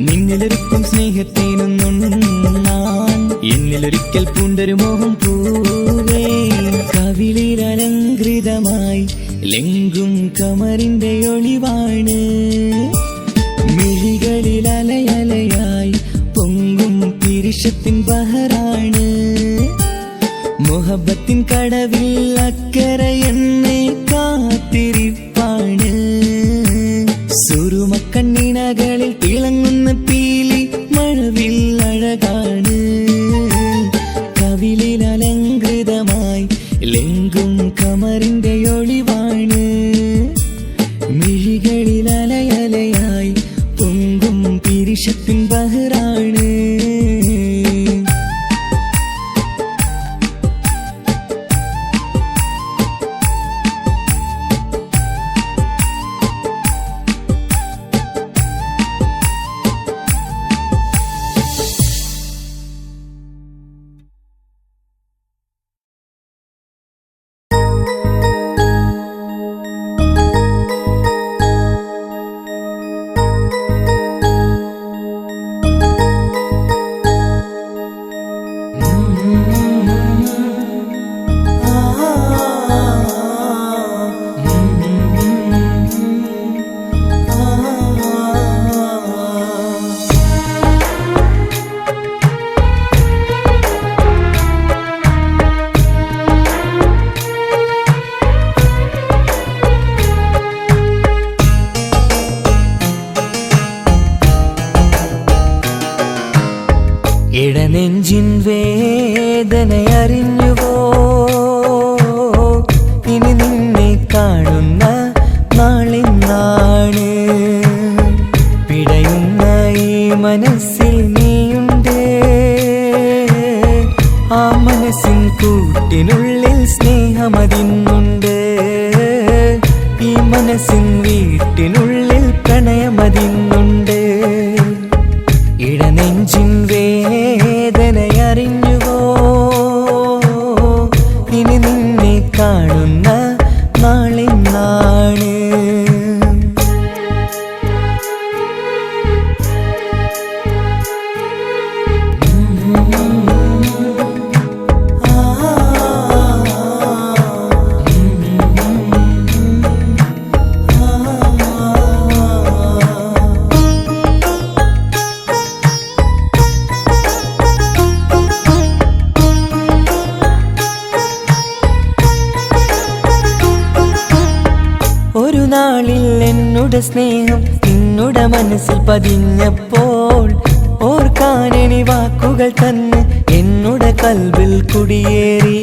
നിന്നിലൊരുക്കും സ്നേഹത്തേനൊന്നുണ്ണാൻ എന്നിലൊരിക്കൽ പൂണ്ടൊരു മോഹം പൂവേ. കവിളിലലങ്കൃതമായി ലെങ്കും കമറിന്റെ ഒളിവാണ്, മിഴികളിൽ അലയലയായി പൊങ്കും പിരിശത്തിൻ ബഹറാണ്. മുഹബത്തിൻ കടവിൽ അക്കരെ എന്നെ കാത്തിരിപ്പാണ്. സുറുമക്കണ്ണിനകളിൽ തിളങ്ങുന്ന പീലി മഴവിൽ അഴകാണ്. കവിളിലലങ്കൃതമായി ലെങ്കും കമറിന്റെ ഒളിവാണ്, മിഴികളിൽ അലയലയായി പൊങ്കും പിരിശത്തിൻ ബഹ ഇടനെഞ്ചിൻ വേദനയറിഞ്ഞുവോ ഇനി നിന്നെ കാണുന്ന നാളിന്നാണ് പിടയുന്ന ഈ മനസ്സിൽ നീയുണ്ട് ആ മനസ്സിൻ കൂട്ടിനുള്ളിൽ സ്നേഹമതിന്നുണ്ട് ഈ മനസ്സിൻ വീട്ടിനുള്ളിൽ പ്രണയമതിന്നുണ്ട് ഇടനെഞ്ചിൻ വേദനയറിഞ്ഞുവോ ഇനി നിന്നെ കാണുന്ന നാളിന്നാണ് ഒരു നാളിൽ എന്നോട് സ്നേഹം നിന്നുടെ മനസ്സിൽ പതിഞ്ഞപ്പോൾ ഓർക്കാനെനി വാക്കുകൾ തന്ന് എന്നോട് കൽവിൽ കുടിയേറി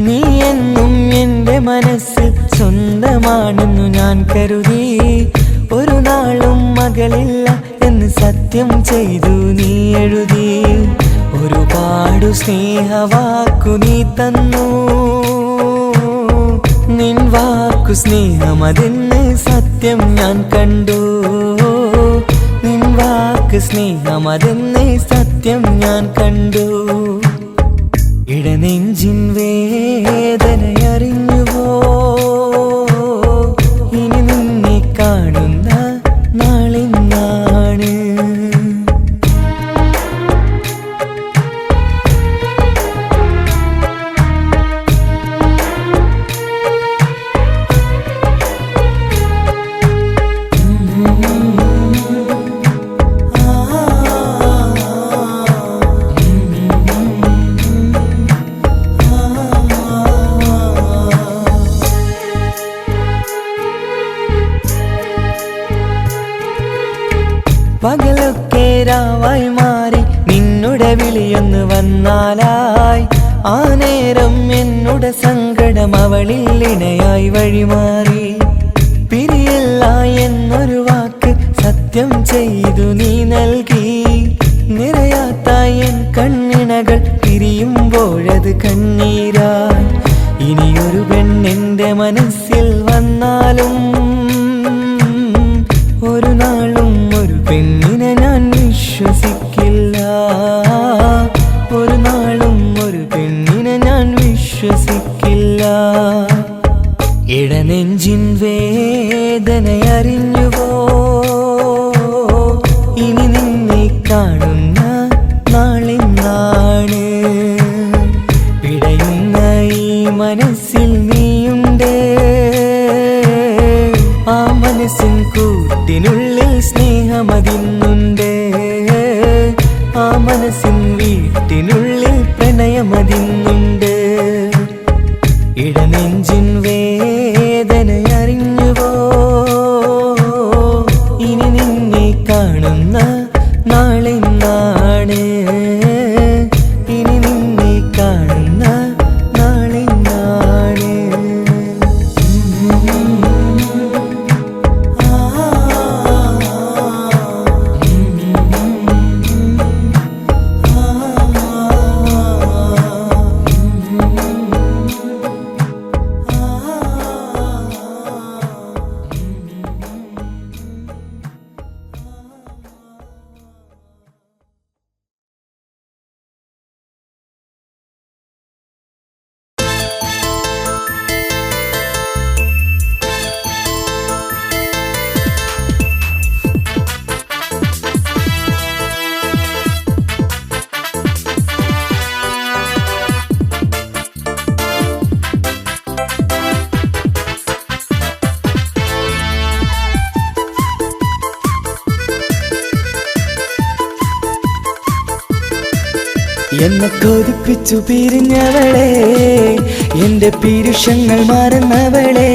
നീ എന്നും എൻ്റെ മനസ്സിൽ സ്വന്തമാണെന്നു ഞാൻ കരുതി ഒരു നാളും മകളില്ല എന്ന് സത്യം ചെയ്തു നീ എഴുതി ഒരുപാടു സ്നേഹവാക്കു നീ തന്നു നിൻ വാക്കു സ്നേഹമതെന്ന് സത്യം ഞാൻ കണ്ടു നിൻ വാക്ക് സ്നേഹമതെന്ന് സത്യം ഞാൻ കണ്ടു ഇടനെഞ്ചിൻ വേദനയറിഞ്ഞുവോ ഇനി നിന്നെ കാണുന്ന നാളിന്നാണ് പകലൊക്കെ രാവായി മാറി നിന്നുടെ വിളിയൊന്ന് വന്നാലായി ആ നേരം എന്നുടെ സങ്കടം അവളിൽ ഇണയായി വഴിമാറി പിരിയില്ല എന്നൊരു വാക്ക് സത്യം ചെയ്തു നീ നൽകി നിറയാത്ത എൻ കണ്ണിണകൾ പിരിയുമ്പോഴത് കണ്ണീരായി ഇനിയൊരു പെണ്ണെന്റെ മനസ്സിൽ വന്നാലും ഒരു നാളും ഒരു പെണ്ണിനെ ഞാൻ വിശ്വസിക്കില്ല ഒരു നാളും ഒരു പെണ്ണിനെ ഞാൻ വിശ്വസിക്കില്ല ഇടനെഞ്ചിൻ വേദനയറിഞ്ഞുവോ ഇനി നിന്നെ കാണുന്ന നാളിന്നാണ് പിടയുന്ന ഈ മനസ്സിൽ നീയുണ്ട് ആ മനസ്സിൻ കൂട്ടിനുള്ളിൽ സ്നേഹമതിന്നുണ്ട് ആ മനസ്സിൻ വീട്ടിനുള്ളിൽ പ്രണയമതിന്നുണ്ട് ഇടനെഞ്ചിൻ വേദനയറിഞ്ഞുവോ ഇനി നിന്നെ കാണുന്ന നാളിന്നാണ് ഇനി നിന്നെ കാണുന്ന നാളിന്നാണ് എന്നെ കൊതിപ്പിച്ചു പിരിഞ്ഞവളെ എന്റെ പീരുഷങ്ങൾ മറന്നവളെ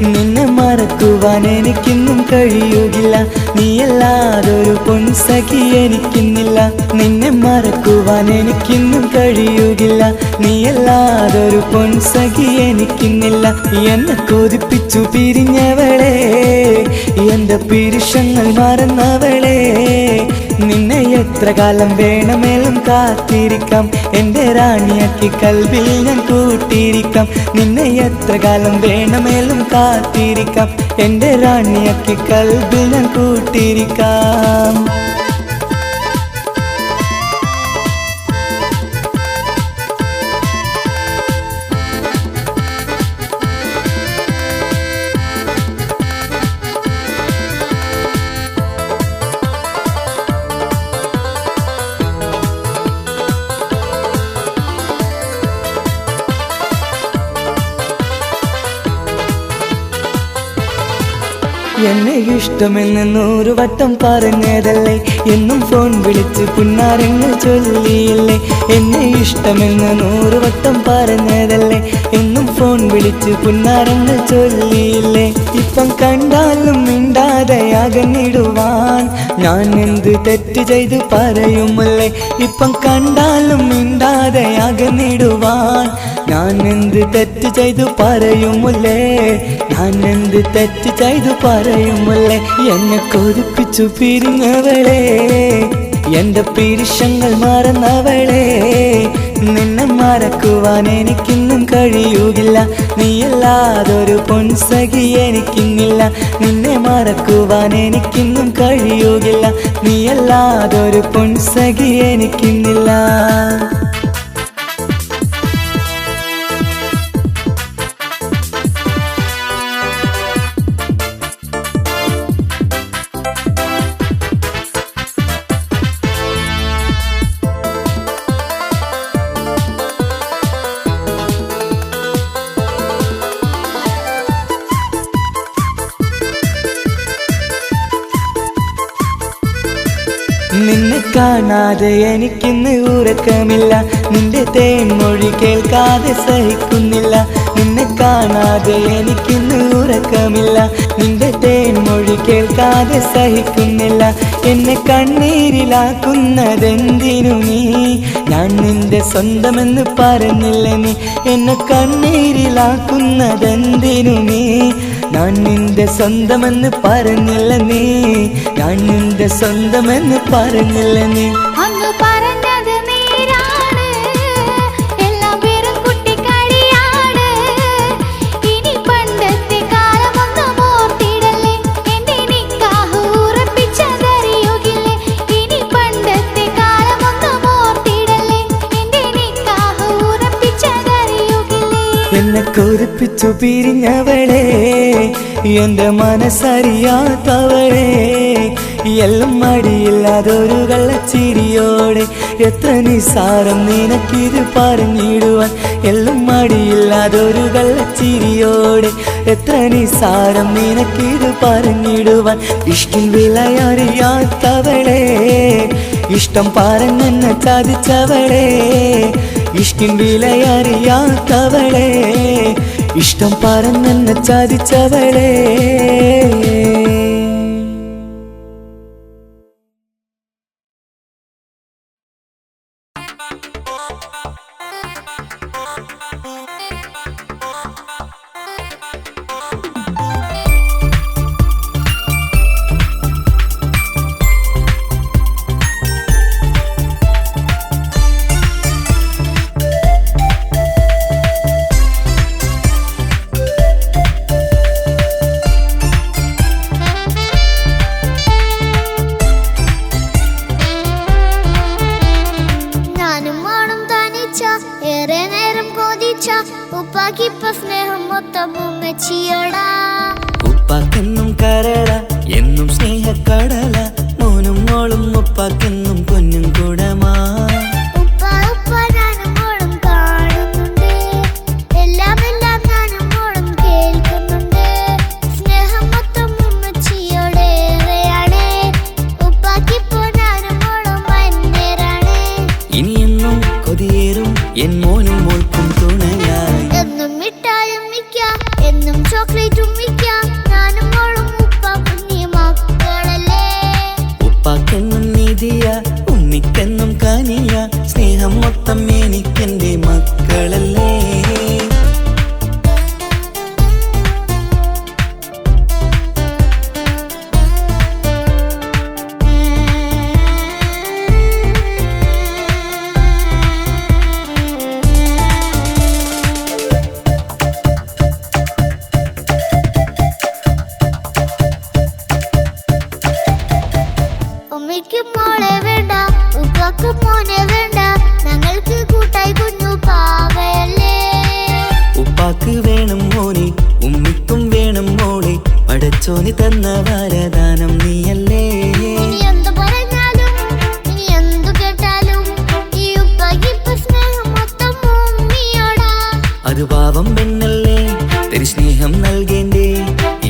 നിന്നെ മറക്ക മറക്കുവാൻ എനിക്കിന്നും കഴിയുകില്ല, നീയല്ലാതൊരു പൊൻസഖി എനിക്കിന്നില്ല. നിന്നെ മറക്കുവാൻ എനിക്കിന്നും കഴിയുകില്ല, നീയല്ലാതൊരു പൊൻസഖി എനിക്കിന്നില്ല. എന്നെ കൊതിപ്പിച്ചു പിരിഞ്ഞവളെ, എന്റെ പിരിശങ്ങൾ മറന്നവളെ, നിന്നെ എത്ര കാലം വേണമെങ്കിലും കാത്തിരിക്കാം, എന്റെ റാണിയാക്കി കൽവിൽ ഞാൻ കൂട്ടിയിരിക്കാം. നിന്നെ എത്ര കാലം വേണമെങ്കിലും കാത്തിരിക്കാം, എന്റെ റാണിയാക്കി കൽവിൽ ഞാൻ കൂട്ടിയിരിക്കാം. എന്നെ ഇഷ്ടമെന്ന് 100 വട്ടം പറഞ്ഞതല്ലേ, എന്നും ഫോൺ വിളിച്ച് പുന്നാരങ്ങൾ ചൊല്ലിയില്ലേ. എന്നെ ഇഷ്ടമെന്ന് 100 വട്ടം പറഞ്ഞതല്ലേ, എന്നും ഫോൺ വിളിച്ച് പുന്നാരങ്ങൾ ചൊല്ലിയില്ലേ. ഇപ്പം കണ്ടാലും മിണ്ടാതെ അകന്നിടുവാൻ ഞാൻ എന്ത് തെറ്റ് ചെയ്ത് പറയുമല്ലേ. ഇപ്പം കണ്ടാലും മിണ്ടാതെ അകന്നിടുവാൻ ഞാൻ എന്ത് തെറ്റ് ചെയ്തു പറയുമല്ലേ, ഞാൻ എന്ത് തെറ്റ് ചെയ്തു പറയുമല്ലേ. എന്നെ കൊതിപ്പിച്ചു പിരിഞ്ഞവളെ, എന്റെ പിരിശങ്ങൾ മറന്നവളെ, നിന്നെ മറക്കുവാൻ എനിക്കിന്നും കഴിയുകില്ല, നീയല്ലാതൊരു പൊൻസഖി എനിക്കിന്നില്ല. നിന്നെ മറക്കുവാൻ എനിക്കിന്നും കഴിയുകില്ല, നീയല്ലാതൊരു പൊൻസഖി എനിക്കിന്നില്ല. നിന്നെ കാണാതെ എനിക്കിന്ന് ഉറക്കമില്ല, നിന്റെ തേൻമൊഴി കേൾക്കാതെ സഹിക്കുന്നില്ല. നിന്നെ കാണാതെ എനിക്കിന്ന് ഉറക്കമില്ല, നിന്റെ തേൻമൊഴി കേൾക്കാതെ സഹിക്കുന്നില്ല. എന്നെ കണ്ണീരിലാക്കുന്നതെന്തിനു നീ, ഞാൻ നിന്റെ സ്വന്തമെന്ന് പറഞ്ഞില്ല നീ. എന്നെ കണ്ണീരിലാക്കുന്നതെന്തിനു നീ, ഞാൻ നിന്റെ സ്വന്തമെന്ന് പറഞ്ഞില്ല നീ, ഞാൻ നിന്റെ സ്വന്തമെന്ന് പറഞ്ഞില്ല നീ.
അങ്ങ് പറഞ്ഞത് നേരാണ്, എല്ലാം വെറും കുട്ടിക്കളിയാണ്. ഇനി പണ്ടത്തെ കാലമൊന്നും ഓർത്തിടല്ലേ, എന്റെ നിക്കാഹ് ഉറപ്പിച്ചതറിയുകില്ലേ. ഇനി പണ്ടത്തെ കാലമൊന്നും ഓർത്തിടല്ലേ, എന്റെ നിക്കാഹ് ഉറപ്പിച്ചതറിയുകില്ലേ.
എന്നെ കൊതിപ്പിച്ചു പിരിഞ്ഞവളെ, എന്റെ മനസ്സറിയാത്തവളെ, എല്ലാം മടിയില്ലാതൊരു കള്ളച്ചിരിയോടെ, എത്ര നിസാരം നിനക്കിത് പറഞ്ഞിടുവാൻ. എല്ലാം മടിയില്ലാതൊരു കള്ളച്ചിരിയോടെ, എത്ര നിസാരം നിനക്കിത് പറഞ്ഞിടുവാൻ. ഇഷ്കിൻ വിലയറിയാത്തവളെ, ഇഷ്ടം പറഞ്ഞെന്നെ ചതിച്ചവളെ, ഇഷ്കിൻ വിലയറിയാത്തവളെ, ഇഷ്ടം പറഞ്ഞെന്നെ ചതിച്ചവളെ.
ഉപ്പാക്കിപ്പ സ്നേഹം മൊത്തം ഉമ്മച്ചിയോടാ.
ഉപ്പാക്കെന്നും കരള എന്നും സ്നേഹക്കടല, മോനും മോളും ഉപ്പാക്കെന്നും പൊന്നും കുടമാ.
ഉപ്പ ഉപ്പ ഞാനും മോളും കാണുന്നുണ്ട്, എല്ലാം എല്ലാം ഞാനും മോളും കേൾക്കുന്നുണ്ട്. സ്നേഹം മൊത്തം ഉമ്മച്ചിയോടേറെയാണ്, ഉപ്പാക്കിപ്പോ ഞാനും മോളും വന്നേരാണ്.
ഇനിയെന്നും കൊതിയേറും എൻ മോനും മോൾക്കും തുണയായി,
എന്നും മിഠായും മിക്കാം, എന്നും ചോക്ലേറ്റും മിക്കാം, ഞാനും
നിധിയ ഉമ്മിക്കെന്നും കാനിയ സ്നേഹം മൊത്തം എനിക്കെന്റെ മക്കളല്ലേ
ഉമ്മയ്ക്ക് മോളെ വേണ്ട ഉപ്പാക്ക് മോനെ വേണ്ട ഞങ്ങൾക്ക് കൂട്ടായി കുഞ്ഞു പാവയല്ലേ
ഉപ്പാക്ക് വേണം മോനെ ഉമ്മിക്കും വേണം മോളെ പടച്ചോന് തന്ന വരദാനം നീയല്ലേ
ഇനി എന്തു പറഞ്ഞാലും ഇനി എന്തു കേട്ടാലും ഈ ഉപ്പാക്ക് ഇപ്പൊ സ്നേഹം മൊത്തം ഉമ്മിയോടാ
അത് പാവം പെണ്ണല്ലേ തരി സ്നേഹം നൽകേണ്ടേ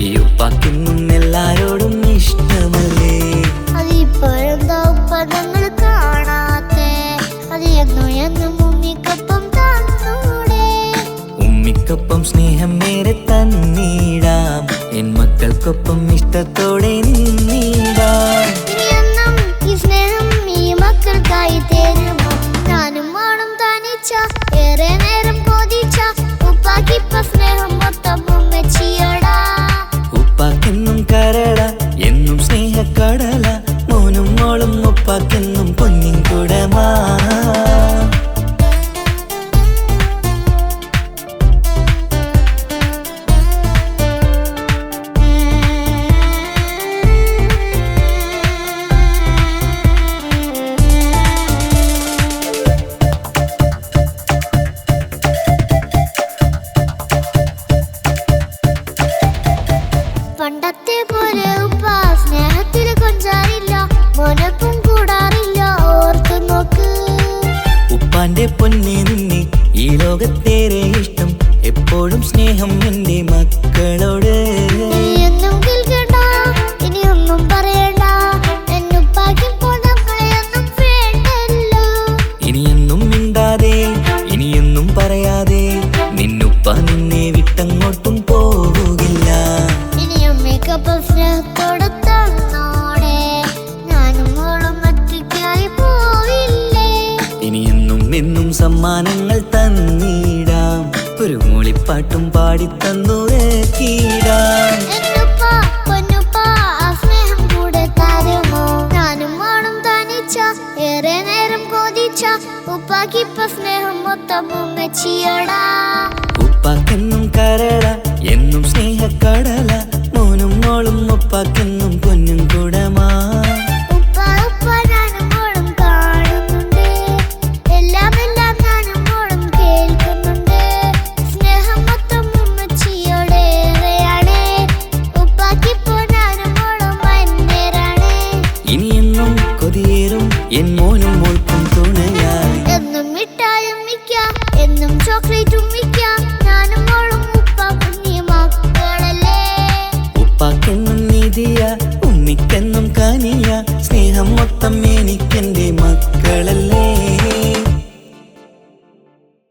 ഈ ഉപ്പാക്കിന്നും എല്ലാരോടും ഇഷ്ടമല്ലേ
അതിപ്പോഴെന്താ ഉപ്പ ഞങ്ങൾ കാണാത്തെ അത് എന്നും എന്നും ഉമ്മിക്കൊപ്പം തന്നൂടെ
ഉമ്മിക്കൊപ്പം സ്നേഹം നേരെ തന്നീടാം എൻ മക്കൾക്കൊപ്പം ഇഷ്ടത്തോടെ നിന്നീടാം
ഇനി എന്നും ഈ സ്നേഹം ഈ മക്കൾക്കായി തരുമോ ഞാനും മോളും തനിച്ച ഏറെ നേരം കൊതിച്ച ഉപ്പാക്കിപ്പ സ്നേഹം മൊത്തം ഉമ്മച്ചിയോടാ
ഉപ്പാക്കെന്നും കരള എന്നും സ്നേഹക്കടല മോനും മോളും ഉപ്പാക്കെന്നും പൊന്നിൻ കുടമാ
പണ്ടത്തെ പോലെ ഉപ്പ സ്നേഹത്തിൽ കൊഞ്ചാറില്ല മോനൊപ്പം കൂടാറില്ല ഓർത്തു നോക്ക്
ഉപ്പാന്റെ പൊന്നെ നിന്നെ ഈ ലോകത്തേറെ ഇഷ്ടം എപ്പോഴും സ്നേഹം എന്റെ മക്കളോട്
ഇനി എന്നും കേൾക്കണ്ട ഇനി ഒന്നും പറയണ്ട എന്നുപ്പാക്കിപ്പോൾ നമ്മളെയൊന്നും വേണ്ടല്ലോ
ഇനിയെന്നും മിണ്ടാതെ ഇനിയെന്നും പറയാതെ നിന്നുപ്പ നിന്നെ വിട്ടങ്ങോട്ടും പോവുകില്ല
ഇനി അമ്മയ്ക്കൊപ്പം സ്നേഹത്തോടെ തന്നോടെ ഞാനും മോളും ഒറ്റയ്ക്കായി പോവില്ലേ
ഇനിയെന്നും എന്നും സമ്മാനങ്ങൾ തന്നീടാം ഒരു മൂളിപ്പാട്ടും പാടിത്തന്നുരക്കീടാം
എന്നുപ്പ പൊന്നുപ്പ ആ സ്നേഹം കൂടെ തരുമോ ഞാനും മോളും തനിച്ച ഏറെ നേരം കൊതിച്ച ഉപ്പാക്കിപ്പ സ്നേഹം മൊത്തം ഉമ്മച്ചിയോടാ
ഉപ്പാക്കെന്നും കരള